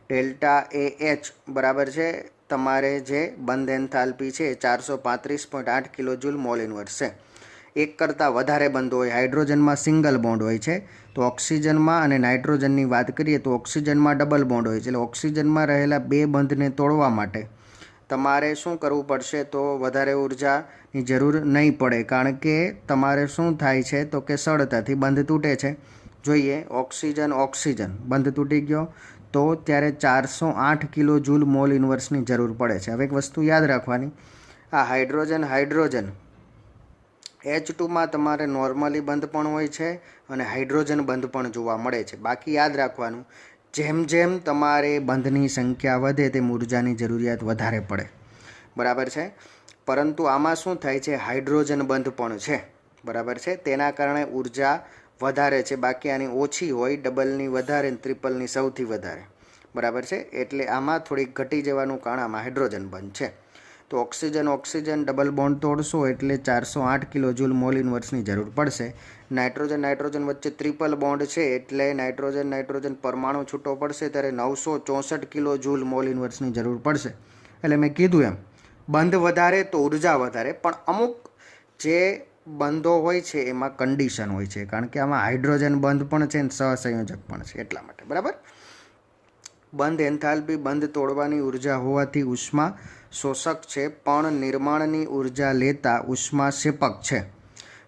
ડેલ્ટા AH બરાબર છે, તમારે જે બંધ એન્થાલ્પી છે 435.8 કિલો જૂલ મોલ ઇન્વર્સ છે। એક કરતાં વધારે બંધ હોય, હાઇડ્રોજનમાં સિંગલ બોન્ડ હોય છે, તો ઓક્સિજનમાં અને નાઇટ્રોજનની વાત કરીએ તો ઓક્સિજનમાં ડબલ બોન્ડ હોય છે, એટલે ઓક્સિજનમાં રહેલા બે બંધને તોડવા માટે તમારે શું કરવું પડશે તો વધારે ઉર્જાની જરૂર નહીં પડે, કારણ કે તમારે શું થાય છે તો કે સરળતાથી બંધ તૂટે છે। જોઈએ ઓક્સિજન બંધ તૂટી ગયો તો ત્યારે 408 કિલો જૂલ મોલ ઇન્વર્સની જરૂર પડે છે। હવે એક વસ્તુ યાદ રાખવાની, આ હાઇડ્રોજન H2માં તમારે નોર્મલી બંધ પણ હોય છે અને હાઇડ્રોજન બંધ પણ જોવા મળે છે। બાકી યાદ રાખવાનું, જેમ જેમ તમારે બંધની સંખ્યા વધે તેમ ઉર્જાની જરૂરિયાત વધારે પડે, બરાબર છે। પરંતુ આમાં શું થાય છે, હાઇડ્રોજન બંધ પણ છે, બરાબર છે, તેના કારણે ઉર્જા વધારે છે, બાકી આની ઓછી હોય, ડબલની વધારે, ટ્રિપલની સૌથી વધારે, બરાબર છે। એટલે આમાં થોડીક ઘટી જવાનું કારણ આમાં હાઇડ્રોજન બંધ છે। તો ઓક્સિજન ડબલ બોન્ડ તોડશો એટલે 408 કિલો જૂલ મોલ ઇન્વર્સની જરૂર પડશે. નાઇટ્રોજન વચ્ચે ટ્રિપલ બોન્ડ છે એટલે નાઇટ્રોજન પરમાણુ છૂટો પડશે ત્યારે 964 કિલો જૂલ મોલ ઇન્વર્સની જરૂર પડશે. એટલે મેં કીધું એમ બંધ વધારે તો ઉર્જા વધારે, પણ અમુક જે બંધો હોય છે એમાં કન્ડિશન હોય છે, કારણ કે આમાં હાઇડ્રોજન બંધ પણ છે ને સહસંયોજક પણ છે, એટલા માટે. બરાબર. બંધ એન્થાલ્પી બંધ તોડવાની ઉર્જા હોવાથી ઉષ્મા શોષક છે, પણ નિર્માણની ઉર્જા લેતા ઉષ્મા ક્ષેપક છે.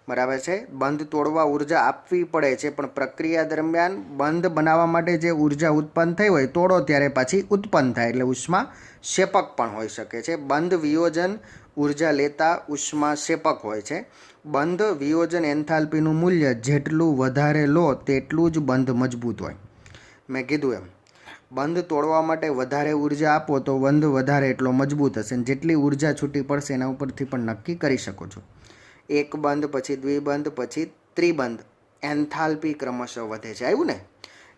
બરાબર છે. બંધ તોડવા ઉર્જા આપવી પડે છે, પણ પ્રક્રિયા દરમિયાન બંધ બનાવવા માટે જે ઉર્જા ઉત્પન્ન થઈ હોય તોડો ત્યારે પાછી ઉત્પન્ન થાય, એટલે ઉષ્મા ક્ષેપક પણ હોઈ શકે છે. બંધ વિયોજન ઉર્જા લેતા ઉષ્મા ક્ષેપક હોય છે. બંધ વિયોજન એન્થાલ્પીનું મૂલ્ય જેટલું વધારે લો તેટલું જ બંધ મજબૂત હોય. મેં કીધું એમ બંધ તોડવા માટે વધારે ઉર્જા આપો તો બંધ વધારે એટલો મજબૂત હશે, અને જેટલી ઉર્જા છૂટી પડશે એના ઉપરથી પણ નક્કી કરી શકો છો. એક બંધ, પછી દ્વિબંધ, પછી ત્રિબંધ, એન્થાલ્પી ક્રમશઃ વધે છે. આવ્યું ને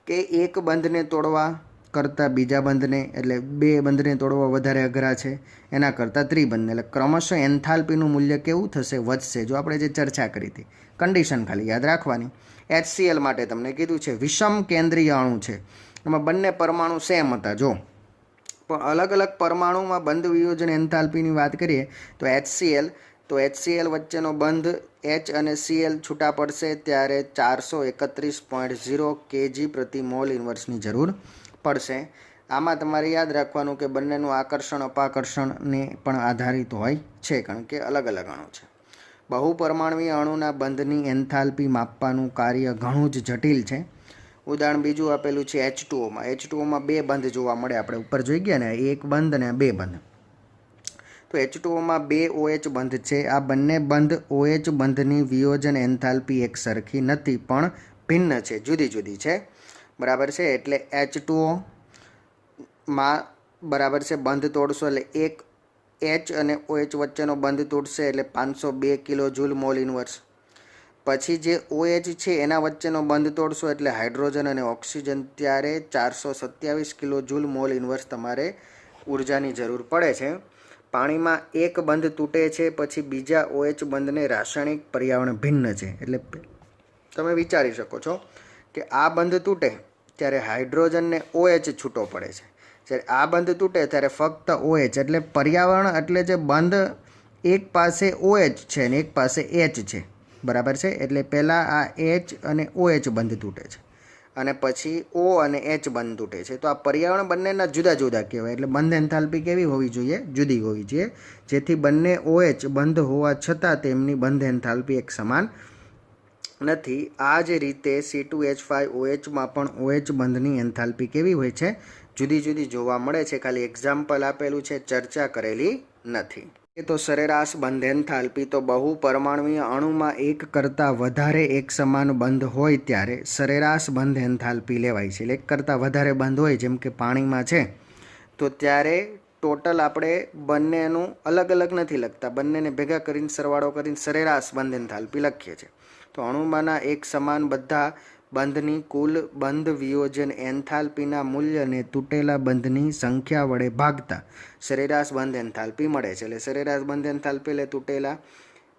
કે એક બંધને તોડવા કરતાં બીજા બંધને, એટલે બે બંધને તોડવા વધારે અઘરા છે એના કરતાં ત્રિબંધને, એટલે ક્રમશઃ એન્થાલ્પીનું મૂલ્ય કેવું થશે? વધશે. જો આપણે જે ચર્ચા કરી હતી, કન્ડિશન ખાલી યાદ રાખવાની. HCl માટે તમને કીધું છે વિષમ કેન્દ્રીય અણુ છે, એમાં બંને પરમાણુ સેમ હતા. જો પણ અલગ અલગ પરમાણુમાં બંધ વિયોજન એન્થાલ્પીની વાત કરીએ તો HCl વચ્ચેનો બંધ H અને Cl છૂટા પડશે ત્યારે 431.0 kg પ્રતિ મોલ ઇન્વર્સની જરૂર પડશે. આમાં તમારે યાદ રાખવાનું કે બંનેનું આકર્ષણ અપાકર્ષણને પણ આધારિત હોય છે, કારણ કે અલગ અલગ અણુ છે. બહુપરમાણવીય અણુના બંધની એન્થાલ્પી માપવાનું કાર્ય ઘણું જ જટિલ છે. ઉદાહરણ બીજું આપેલું છે H2Oમાં. H2Oમાં બે બંધ જોવા મળે. આપણે ઉપર જોઈ ગયા ને, એક બંધ અને બે બંધ. તો H2Oમાં બે OH બંધ છે. આ બંને બંધ OH બંધની વિયોજન એન્થાલ્પી એક સરખી નથી, પણ ભિન્ન છે, જુદી જુદી છે. બરાબર છે. એટલે H2Oમાં બરાબર છે બંધ તોડશો એટલે એક H અને OH વચ્ચેનો બંધ તૂટશે એટલે 502 કિલો જૂલ મોલ ઇન્વર્સ. પછી જે OH છે એના વચ્ચેનો બંધ તોડશો એટલે હાઇડ્રોજન અને ઓક્સિજન, ત્યારે 427 કિલો જૂલ મોલ ઇન્વર્સ તમારે ઉર્જાની જરૂર પડે છે. પાણીમાં એક બંધ તૂટે છે પછી બીજા OH બંધને રાસાયણિક પર્યાવરણ ભિન્ન છે. એટલે તમે વિચારી શકો છો કે આ બંધ તૂટે ત્યારે હાઇડ્રોજનને OH છૂટો પડે છે. જ્યારે આ બંધ તૂટે ત્યારે ફક્ત OH, એટલે પર્યાવરણ એટલે જે બંધ એક પાસે OH છે ને એક પાસે H છે. બરાબર છે. એટલે પહેલાં આ H અને OH બંધ તૂટે છે અને પછી O અને H બંધ તૂટે છે. તો આ પર્યાવરણ બંનેના જુદા જુદા કહેવાય. એટલે બંધ એન્થાલ્પી કેવી હોવી જોઈએ? જુદી હોવી જોઈએ, જેથી બંને OH બંધ હોવા છતાં તેમની બંધ એન્થાલ્પી એક સમાન નથી. આ જ રીતે C2H5OHમાં પણ OH બંધની એન્થાલ્પી કેવી હોય છે? જુદી જુદી જોવા મળે છે. ખાલી એક્ઝામ્પલ આપેલું છે, ચર્ચા કરેલી નથી. તો સરેરાશ બંધ એન્થાલ્પી, તો બહુ પરમાણવીય અણુમાં એક કરતાં વધારે એક સમાન બંધ હોય ત્યારે સરેરાશ બંધ એન્થાલ્પી લેવાય છે. એટલે એક કરતાં વધારે બંધ હોય, જેમ કે પાણીમાં છે, તો ત્યારે ટોટલ આપણે બંનેનું અલગ અલગ નથી લખતા, બંનેને ભેગા કરીને સરવાળો કરીને સરેરાશ બંધ એન્થાલ્પી લખીએ છીએ. તો અણુમાંના એક સમાન બધા બંધની કુલ બંધ વિયોજન એન્થાલ્પીના મૂલ્યને તૂટેલા બંધની સંખ્યા વડે ભાગતા સરેરાશ બંધ એન્થાલ્પી મળે છે. એટલે સરેરાશ બંધ એન્થાલ્પી એટલે તૂટેલા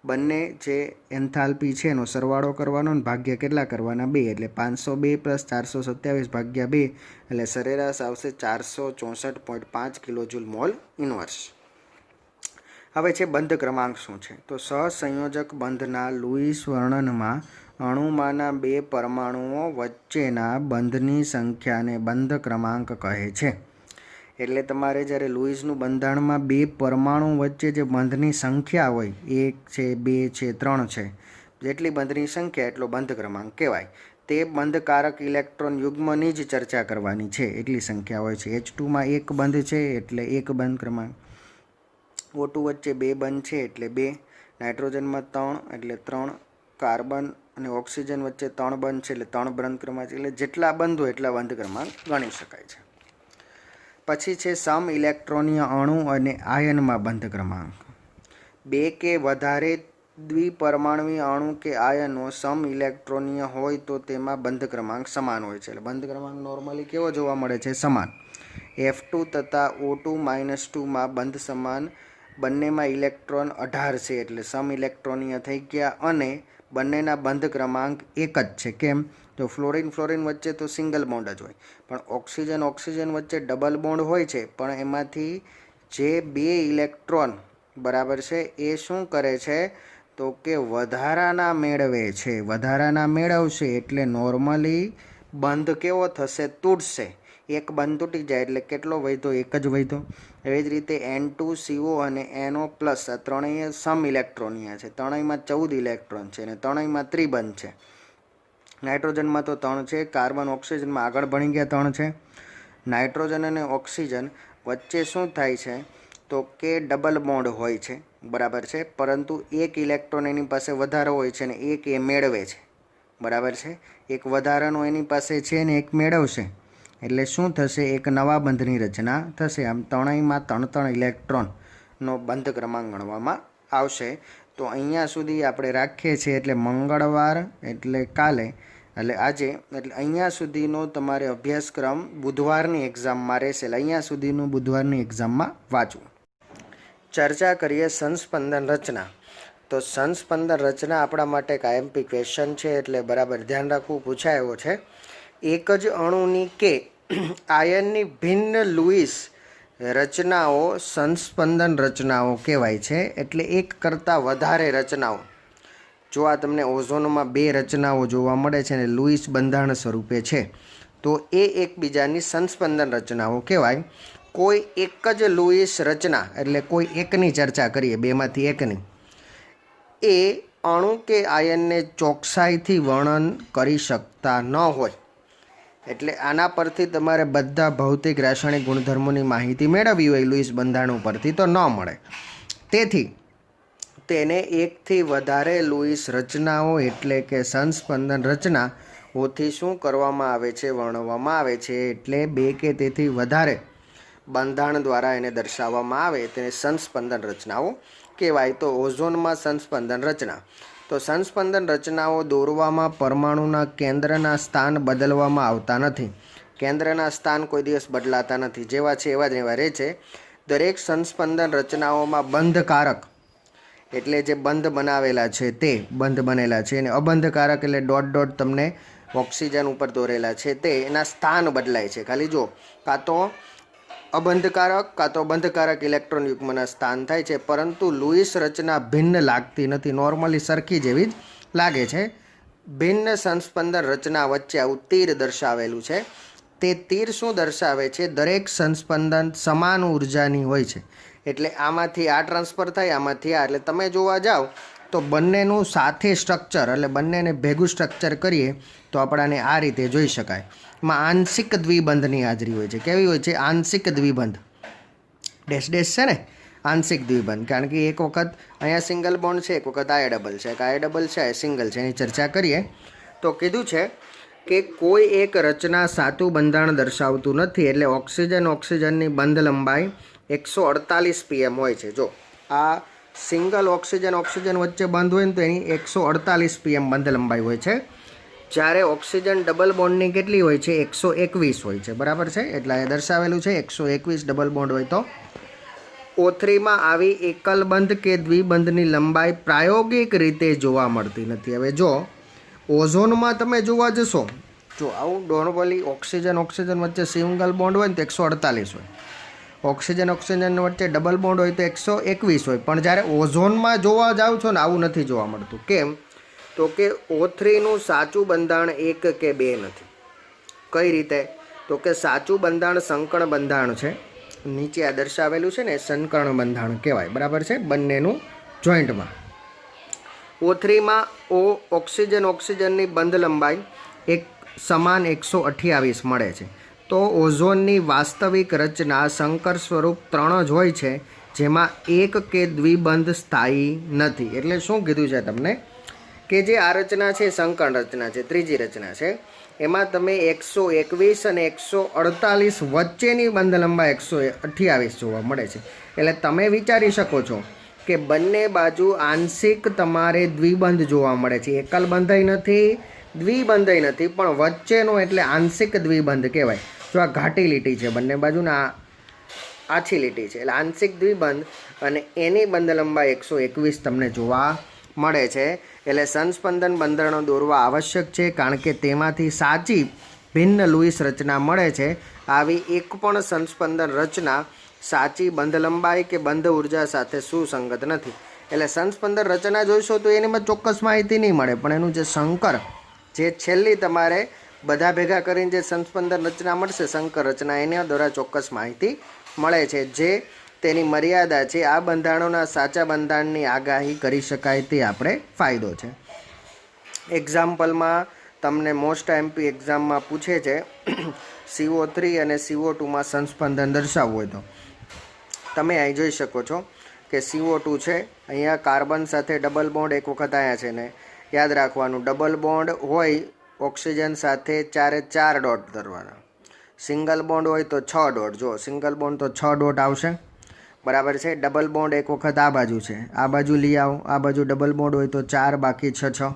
બંને જે એન્થાલ્પી છે એનો સરવાળો કરવાનો અને ભાગ્ય કેટલા કરવાના? 2. એટલે 502 + 427 ભાગ્યા 2 એટલે સરેરાશ આવશે 464.5 કિલો જૂલ મોલ ઇન્વર્સ. હવે છે બંધ ક્રમાંક શું છે? તો સહસંયોજક બંધના લુઈસ વર્ણનમાં અણુમાંના બે પરમાણુઓ વચ્ચેના બંધની સંખ્યાને બંધ ક્રમાંક કહે છે. એટલે તમારે જ્યારે લુઈસનું બંધારણમાં બે પરમાણુ વચ્ચે જે બંધની સંખ્યા હોય, 1 છે, 2 છે, 3 છે, જેટલી બંધની સંખ્યા એટલો બંધ ક્રમાંક કહેવાય. તે બંધકારક ઇલેક્ટ્રોન યુગ્મની જ ચર્ચા કરવાની છે, એટલી સંખ્યા હોય છે. H2માં એક બંધ છે એટલે એક બંધ ક્રમાંક, O2 વચ્ચે બે બંધ છે એટલે 2, નાઇટ્રોજનમાં 3 એટલે 3, કાર્બન અને ઓક્સિજન વચ્ચે 3 બંધ છે એટલે 3 બંધ ક્રમાંક. એટલે જેટલા બંધ હોય એટલા બંધ ક્રમાંક ગણી શકાય છે. પછી છે સમ ઇલેક્ટ્રોનીય અણુ અને આયનમાં બંધ ક્રમાંક. બે કે વધારે દ્વિપરમાણવીય અણુ કે આયનો સમ ઇલેક્ટ્રોનીય હોય તો તેમાં બંધ ક્રમાંક સમાન હોય છે. એટલે બંધ ક્રમાંક નોર્મલી કેવો જોવા મળે છે? સમાન. F2 તથા O2-2માં બંધ સમાન બંનેમાં ઇલેક્ટ્રોન 18 છે એટલે સમ ઇલેક્ટ્રોનીય થઈ ગયા અને બંનેના બંધ ક્રમાંક એક જ છે. કેમ? તો ફ્લોરિન વચ્ચે તો સિંગલ બોન્ડ જ હોય, પણ ઓક્સિજન વચ્ચે ડબલ બોન્ડ હોય છે, પણ એમાંથી જે 2 ઇલેક્ટ્રોન બરાબર છે એ શું કરે છે તો કે વધારાના મેળવશે એટલે નોર્મલી બંધ કેવો થશે? તૂટશે. એક બંધ તૂટી જાય એટલે કેટલો વધ્યો? એક જ વધ્યો. એવી જ રીતે N2CO અને NO+ આ ત્રણેય સમ ઇલેક્ટ્રોનિયા છે. ત્રણેયમાં 14 ઇલેક્ટ્રોન છે અને ત્રણેયમાં ત્રિબંધ છે. નાઇટ્રોજનમાં તો 3 છે, કાર્બન ઓક્સિજનમાં આગળ ભણી ગયા 3 છે. નાઇટ્રોજન અને ઓક્સિજન વચ્ચે શું થાય છે તો કે ડબલ બોન્ડ હોય છે, બરાબર છે, પરંતુ એક ઇલેક્ટ્રોન એની પાસે વધારે હોય છે ને એક એ મેળવે છે, બરાબર છે. એક વધારાનો એની પાસે છે ને એક મેળવશે એટલે શું થશે? એક નવા બંધની રચના થશે. આમ ત્રણેયમાં 3 ઇલેક્ટ્રોનનો બંધ ક્રમાંક ગણવામાં આવશે. તો અહીંયા સુધી આપણે રાખીએ છીએ એટલે મંગળવાર એટલે કાલે એટલે આજે એટલે અહીંયા સુધીનો તમારે અભ્યાસક્રમ બુધવારની એક્ઝામમાં રહેશે. એટલે અહીંયા સુધીનું બુધવારની એક્ઝામમાં વાંચવું. ચર્ચા કરીએ સંસ્પંદન રચના. તો સંસ્પંદન રચના આપણા માટે કાયમી ક્વેશ્ચન છે એટલે બરાબર ધ્યાન રાખવું. પૂછાયો છે એક જ અણુની કે આયનની ભિન્ન લુઈસ રચનાઓ સંસ્પંદન રચનાઓ કહેવાય છે. એટલે એક કરતાં વધારે રચનાઓ. જો આ તમને ઓઝોનમાં 2 રચનાઓ જોવા મળે છે અને લુઈસ બંધારણ સ્વરૂપે છે તો એ એકબીજાની સંસ્પંદન રચનાઓ કહેવાય. કોઈ એક જ લુઈસ રચના એટલે કોઈ એકની ચર્ચા કરીએ, 2માંથી એકની, એ અણુ કે આયનને ચોકસાઈથી વર્ણન કરી શકતા ન હોય. એટલે આના પરથી તમારે બધા ભૌતિક રાસાયણિક ગુણધર્મોની માહિતી મેળવવી હોય લુઈસ બંધારણ પરથી તો ન મળે. તેથી તેને એકથી વધારે લુઈસ રચનાઓ એટલે કે સંસ્પંદન રચનાઓથી શું કરવામાં આવે છે? વર્ણવવામાં આવે છે. એટલે 2 કે તેથી વધારે બંધારણ દ્વારા એને દર્શાવવામાં આવે તેને સંસ્પંદન રચનાઓ કહેવાય. તો ઓઝોનમાં સંસ્પંદન રચના. તો સંસ્પંદન રચનાઓ દોરવામાં પરમાણુના કેન્દ્રના સ્થાન બદલવામાં આવતા નથી. કેન્દ્રના સ્થાન કોઈ દિવસ બદલાતા નથી, જેવા છે એવા જ એવા રહે છે. દરેક સંસ્પંદન રચનાઓમાં બંધકારક એટલે જે બંધ બનાવેલા છે તે બંધ બનેલા છે અને અબંધકારક એટલે ડોટ તમને ઓક્સિજન ઉપર દોરેલા છે તે એના સ્થાન બદલાય છે. ખાલી જો કાં તો અબંધકારક કાં તો બંધકારક ઇલેક્ટ્રોન યુગ્મના સ્થાન થાય છે, પરંતુ લુઈસ રચના ભિન્ન લાગતી નથી, નોર્મલી સરખી જેવી જ લાગે છે. ભિન્ન સંસ્પંદન રચના વચ્ચે આવું તીર દર્શાવેલું છે. તે તીર શું દર્શાવે છે? દરેક સંસ્પંદન સમાન ઉર્જાની હોય છે. એટલે આમાંથી આ ટ્રાન્સફર થાય, આમાંથી આ, એટલે તમે જોવા જાઓ તો બંનેનું સાથે સ્ટ્રક્ચર એટલે બંનેને ભેગું સ્ટ્રક્ચર કરીએ તો આપણાને આ રીતે જોઈ શકાય. માં આંશિક દ્વિબંધની હાજરી હોય છે. કેવી હોય છે? આંશિક દ્વિબંધ. ડેશ છે ને, આંશિક દ્વિબંધ. કારણ કે એક વખત અહીંયા સિંગલ બોન્ડ છે, એક વખત આ ડબલ છે, આ ડબલ છે, આ સિંગલ છે. એની ચર્ચા કરીએ તો કીધું છે કે કોઈ એક રચના સાતું બંધારણ દર્શાવતું નથી. એટલે ઓક્સિજનની બંધ લંબાઈ 148 pm હોય છે. જો આ સિંગલ ઓક્સિજન વચ્ચે બંધ હોય ને તો એની 148 pm બંધ લંબાઈ હોય છે. જ્યારે ઓક્સિજન ડબલ બોન્ડની કેટલી હોય છે? 121 હોય છે, બરાબર છે. એટલે એ દર્શાવેલું છે 121 ડબલ બોન્ડ હોય તો. O3માં આવી એકલ બંધ કે દ્વિબંધની લંબાઈ પ્રાયોગિક રીતે જોવા મળતી નથી. હવે જો ઓઝોનમાં તમે જોવા જશો, જો આવું નોર્મલી ઓક્સિજન વચ્ચે સિંગલ બોન્ડ હોય ને તો 148 હોય, ઓક્સિજન વચ્ચે ડબલ બોન્ડ હોય તો 121 હોય. પણ જ્યારે ઓઝોનમાં જોવા જાઓ છો ને આવું નથી જોવા મળતું. કેમ? તો કે O3નું સાચું બંધારણ 1 કે 2 નથી. કઈ રીતે? તો કે સાચું બંધારણ સંકર્ણ બંધારણ છે. નીચે આ દર્શાવેલું છે ને, સંકર્ણ બંધારણ કહેવાય, બરાબર છે, બંનેનું જોઈન્ટમાં. O3માં ઓક્સિજનની બંધ લંબાઈ એક સમાન 128 મળે છે. તો ઓઝોનની વાસ્તવિક રચના સંકર સ્વરૂપ 3 જ હોય છે, જેમાં એક કે દ્વિબંધ સ્થાયી નથી. એટલે શું કીધું છે તમને કે જે આ રચના છે સંકર્ણ રચના છે, ત્રીજી રચના છે, એમાં તમે 121 અને 148 વચ્ચેની બંધ લંબાઈ 128 જોવા મળે છે. એટલે તમે વિચારી શકો છો કે બંને બાજુ આંશિક તમારે દ્વિબંધ જોવા મળે છે. એકલ બંધાઈ નથી, દ્વિબંધાઈ નથી, પણ વચ્ચેનો એટલે આંશિક દ્વિબંધ કહેવાય. જો આ ઘાટી લીટી છે બંને બાજુના આછી લીટી છે. એટલે આંશિક દ્વિબંધ અને એની બંધ લંબાઈ 121 તમને જોવા મળે છે. એટલે સંસ્પંદન બંધારણો દોરવા આવશ્યક છે, કારણ કે તેમાંથી સાચી ભિન્ન લુઈસ રચના મળે છે. આવી એક પણ સંસ્પંદન રચના સાચી બંધ લંબાઈ કે બંધ ઉર્જા સાથે સુસંગત નથી. એટલે સંસ્પંદન રચના જોઈશો તો એનીમાં ચોક્કસ માહિતી નહીં મળે, પણ એનું જે સંકર, જે છેલ્લી તમારે બધા ભેગા કરીને જે સંસ્પંદન રચના મળશે, સંકર રચના, એના દ્વારા ચોક્કસ માહિતી મળે છે, જે તેની મર્યાદા છે. આ બંધારણોના સાચા બંધારણની આગાહી કરી શકાય તે આપણે ફાયદો છે. એક્ઝામ્પલમાં તમને મોસ્ટ એમપી એક્ઝામમાં પૂછે છે CO3 અને CO2માં સંસ્પંદન દર્શાવવું હોય તો તમે અહીં જોઈ શકો છો કે CO2 છે, અહીંયા કાર્બન સાથે ડબલ બોન્ડ એક વખત અહીંયા છે ને યાદ રાખવાનું, ડબલ બોન્ડ હોય ઓક્સિજન સાથે 4 ડોટ કરવાના, સિંગલ બોન્ડ હોય તો 6 ડોટ. જો સિંગલ બોન્ડ તો 6 ડોટ આવશે, બરાબર છે. ડબલ બોન્ડ એક વખત આ બાજુ છે, આ બાજુ લઈ આવો, આ બાજુ ડબલ બોન્ડ હોય તો 4 બાકી 6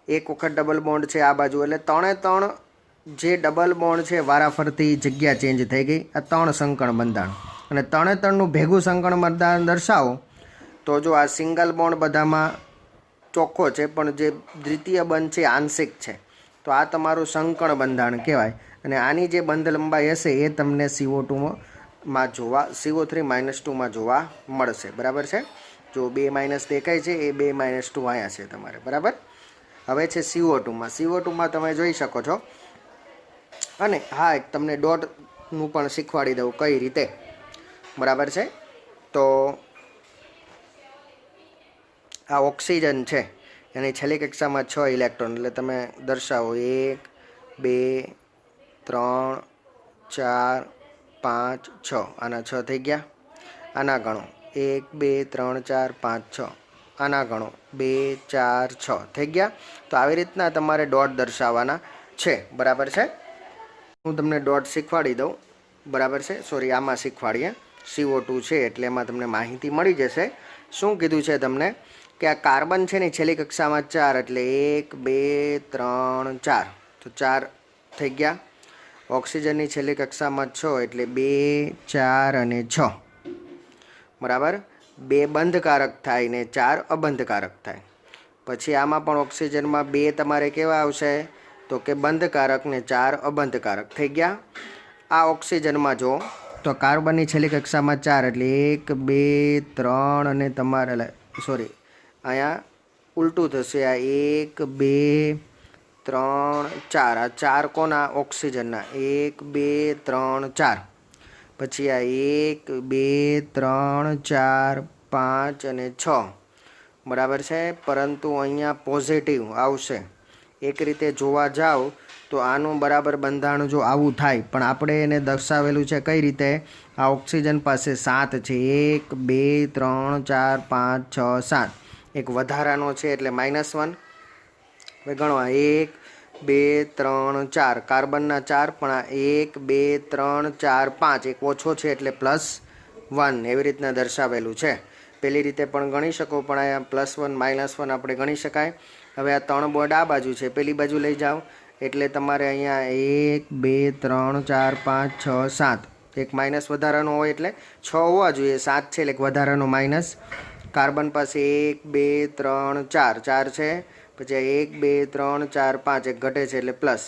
એક વખત ડબલ બોન્ડ છે આ બાજુ. એટલે 3 જે ડબલ બોન્ડ છે વારાફરતી જગ્યા ચેન્જ થઈ ગઈ. આ 3 સંકળ બંધારણ, અને 3નું ભેગું સંકળ બંધારણ દર્શાવો તો જો આ સિંગલ બોન્ડ બધામાં ચોખ્ખો છે, પણ જે દ્વિતીય બંધ છે આંશિક છે, તો આ તમારું સંકળ બંધારણ કહેવાય. અને આની જે બંધ લંબાઈ હશે એ તમને CO2માં જોવા, CO3-2માં જોવા મળશે, બરાબર છે. જો 2- દેખાય છે, એ 2-2 અહીંયા છે તમારે, બરાબર. હવે છે CO2માં તમે જોઈ શકો છો. અને હા, એક તમને ડોટનું પણ શીખવાડી દઉં કઈ રીતે, બરાબર છે. તો આ ઓક્સિજન છે, એની છેલ્લી કક્ષામાં 6 ઇલેક્ટ્રોન, એટલે તમે દર્શાવો 1 2 3 4 5 6, આના 6 થઈ ગયા. આના ગણો 1 2 3 4 5 6, આના ગણો 2 4 6 થઈ ગયા. તો આવી રીતના તમારે ડોટ દર્શાવવાના છે, બરાબર છે. હું તમને ડોટ શીખવાડી દઉં, બરાબર છે. સોરી, આમાં શીખવાડીએ. CO2 છે એટલે એમાં તમને માહિતી મળી જશે. શું કીધું છે તમને કે આ કાર્બન છે ને છેલ્લી કક્ષામાં 4, એટલે 1 2 3 4, તો 4 થઈ ગયા. ઓક્સિજનની છેલ્લી કક્ષામાં 6, એટલે 2 4 અને 6, બરાબર. 2 બંધકારક થાય ને 4 અબંધકારક થાય. પછી આમાં પણ ઓક્સિજનમાં 2 તમારે કેવા આવશે તો કે બંધકારક ને 4 અબંધકારક થઈ ગયા. આ ઓક્સિજનમાં જો તો કાર્બનની છેલ્લી કક્ષામાં 4, એટલે 1 2 3 અને તમારે સોરી અહીંયા ઉલટું થશે, આ 1 2 3 4, આ 4 કોના ઓક્સિજનના, 1 2 3 4. પછી આ 1 2 3 4 5 અને 6, બરાબર છે. પરંતુ અહીંયા પોઝિટિવ આવશે. એક રીતે જોવા જાઓ તો આનું બરાબર બંધારણ જો આવું થાય, પણ આપણે એને દર્શાવેલું છે કઈ રીતે, આ ઓક્સિજન પાસે 7 છે, 1 2 3 4 5 6 7, એક વધારાનો છે એટલે -1. હવે ગણો, 1 2 3 4, કાર્બનના 4, પણ આ 1 2 3 4 5 એક ઓછો છે એટલે +1, એવી રીતના દર્શાવેલું છે. પેલી રીતે પણ ગણી શકો, પણ અહીંયા +1 -1 આપણે ગણી શકાય. હવે આ 3 બોર્ડ આ બાજુ છે, પેલી બાજુ લઈ જાઓ એટલે તમારે અહીંયા 1 2 3 4 5 6 7, એક માઇનસ વધારાનો હોય એટલે 6 હોવા જોઈએ, 7 છે એટલે એક વધારાનો માઇનસ. કાર્બન પાસે 1 2 3 4 4 છે, પછી 1 2 3 4 5 એક ઘટે છે એટલે પ્લસ.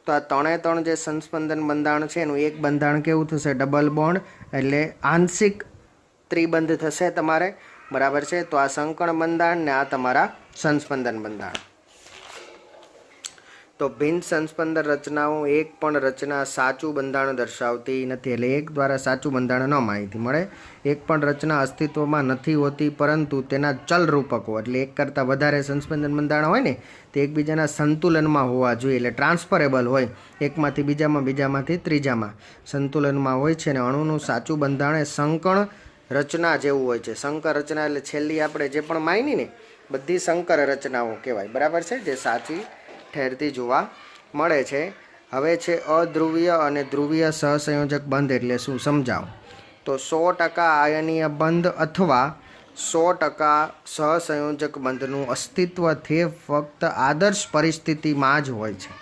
તો આ 3 જે સંસ્પંદન બંધારણ છે એનું એક બંધારણ કેવું થશે, ડબલ બોન્ડ, એટલે આંશિક ત્રિબંધ થશે તમારે, બરાબર છે. તો આ સંકળ બંધારણ ને આ તમારા સંસ્પંદન બંધારણ. તો ભિન્ન સંસ્પંદન રચનાઓ એક પણ રચના સાચું બંધારણ દર્શાવતી નથી, એટલે એક દ્વારા સાચું બંધારણ ન માહિતી મળે. એક પણ રચના અસ્તિત્વમાં નથી હોતી, પરંતુ તેના ચલ રૂપકો, એટલે એક કરતાં વધારે સંસ્પંદન બંધારણ હોય ને તે એકબીજાના સંતુલનમાં હોવા જોઈએ, એટલે ટ્રાન્સફરેબલ હોય, એકમાંથી બીજામાં, બીજામાંથી ત્રીજામાં સંતુલનમાં હોય છે. અને અણુનું સાચું બંધારણ એ સંકળ રચના જેવું હોય છે. સંકર રચના એટલે છેલ્લી આપણે જે પણ માની ને બધી સંકર રચનાઓ કહેવાય, બરાબર છે, જે સાચી ઠેરતી જોવા મળે છે. હવે છે અધ્રુવીય અને ધ્રુવીય સહસંયોજક બંધ એટલે શું સમજાવો. તો 100% આયનીય બંધ અથવા 100% સહસંયોજક બંધનું અસ્તિત્વ તે ફક્ત આદર્શ પરિસ્થિતિમાં જ હોય છે.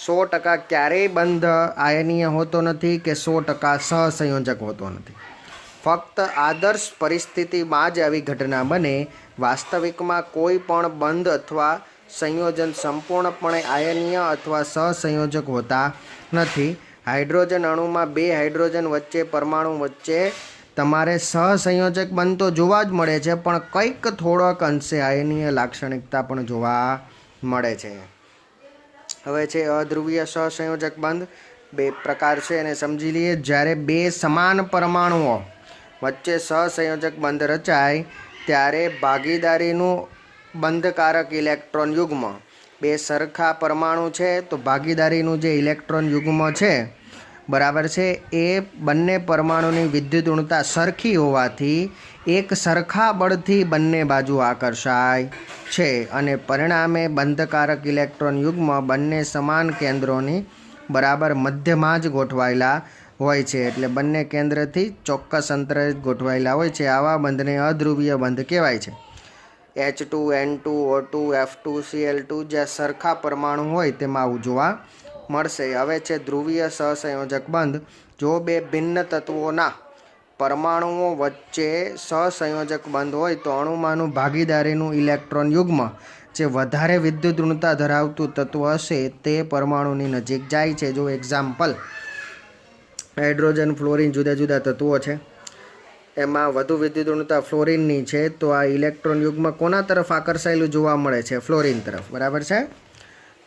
100% ક્યારેય બંધ આયનીય હોતો નથી કે 100% સહસંયોજક હોતો નથી. ફક્ત આદર્શ પરિસ્થિતિમાં જ આવી ઘટના બને. વાસ્તવિકમાં કોઈ પણ બંધ અથવા સંયોજન સંપૂર્ણપણે આયનીય અથવા સહસંયોજક હોતા નથી. હાઇડ્રોજન અણુમાં 2 હાઇડ્રોજન વચ્ચે પરમાણુ વચ્ચે તમારે સહસંયોજક બંધ તો જોવા જ મળે છે, પણ કંઈક થોડોક અંશે આયનીય લાક્ષણિકતા પણ જોવા મળે છે. હવે છે અધ્રુવીય સહસંયોજક બંધ. 2 પ્રકાર છે એને સમજી લઈએ. જ્યારે 2 સમાન પરમાણુઓ વચ્ચે સહસંયોજક બંધ રચાય ત્યારે ભાગીદારીનું બંધકારક ઇલેક્ટ્રોન યુગ્મ, 2 સરખા પરમાણુ છે તો ભાગીદારીનું જે ઇલેક્ટ્રોન યુગ્મ છે, બરાબર છે, એ બંને પરમાણુની વિદ્યુત ઋણતા સરખી હોવાથી એક સરખા બળથી બંને બાજુ આકર્ષાય છે અને પરિણામે બંધકારક ઇલેક્ટ્રોન યુગ્મ બંને સમાન કેન્દ્રોની બરાબર મધ્યમાં જ ગોઠવાયેલા હોય છે. એટલે બંને કેન્દ્રથી ચોક્કસ અંતરે ગોઠવાયેલા હોય છે. આવા બંધને અધ્રુવીય બંધ કહેવાય છે. H2, N2, O2, F2, Cl2 જ્યાં સરખા પરમાણુ હોય તેમાં આવું જોવા મળશે. હવે છે ધ્રુવીય સહસંયોજક બંધ. જો 2 ભિન્ન તત્વોના પરમાણુઓ વચ્ચે સહસંયોજક બંધ હોય તો અણુમાંનું ભાગીદારીનું ઇલેક્ટ્રોન યુગ્મ જે વધારે વિદ્યુત ઋણતા ધરાવતું તત્વ હશે તે પરમાણુની નજીક જાય છે. જો એક્ઝામ્પલ, હાઇડ્રોજન, ફ્લોરિન જુદા જુદા તત્વો છે, એમાં વધુ વિદ્યુત ઋણતા ફ્લોરિનની છે તો આ ઇલેક્ટ્રોન યુગ્મ કોના તરફ આકર્ષાયેલું જોવા મળે છે? ફ્લોરિન તરફ, બરાબર છે.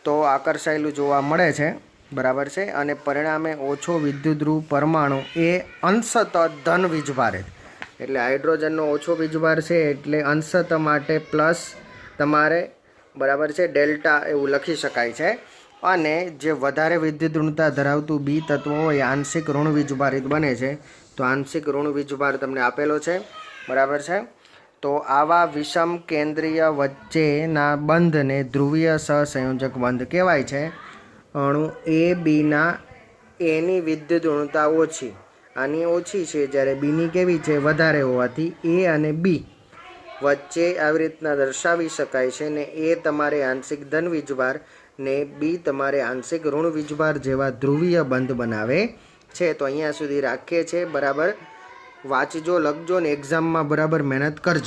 તો આકર્ષાયેલું જોવા મળે છે, બરાબર છે. અને પરિણામે ઓછો વિદ્યુતધ્રુવ પરમાણુ એ અંશત ધન વીજભાર, એટલે હાઇડ્રોજનનો ઓછો વીજભાર છે એટલે અંશત માટે પ્લસ તમારે, બરાબર છે, ડેલ્ટા એવું લખી શકાય છે. અને જે વધારે વિદ્યુત ઋણતા ધરાવતું બી તત્વ હોય આંશિક ઋણ વીજભારિત બને છે. તો આંશિક ઋણ વીજભાર તમને આપેલો છે, બરાબર છે. તો આવા વિષમ કેન્દ્રીય વચ્ચેના બંધને ધ્રુવીય સહસંયોજક બંધ કહેવાય છે. અણુ એ બીના એની વિદ્યુત ઋણતા ઓછી, આની ઓછી છે, જ્યારે બીની કેવી છે? વધારે હોવાથી એ અને બી વચ્ચે આવી રીતના દર્શાવી શકાય છે. ને એ તમારે આંશિક ધન વીજભાર ને બી તમારે આંશિક ઋણ વીજભાર જેવા ધ્રુવીય બંધ બનાવે છે. તો અહીંયા સુધી રાખીએ છીએ. બરાબર વાંચજો, લખજો ને એક્ઝામમાં બરાબર મહેનત કરજો.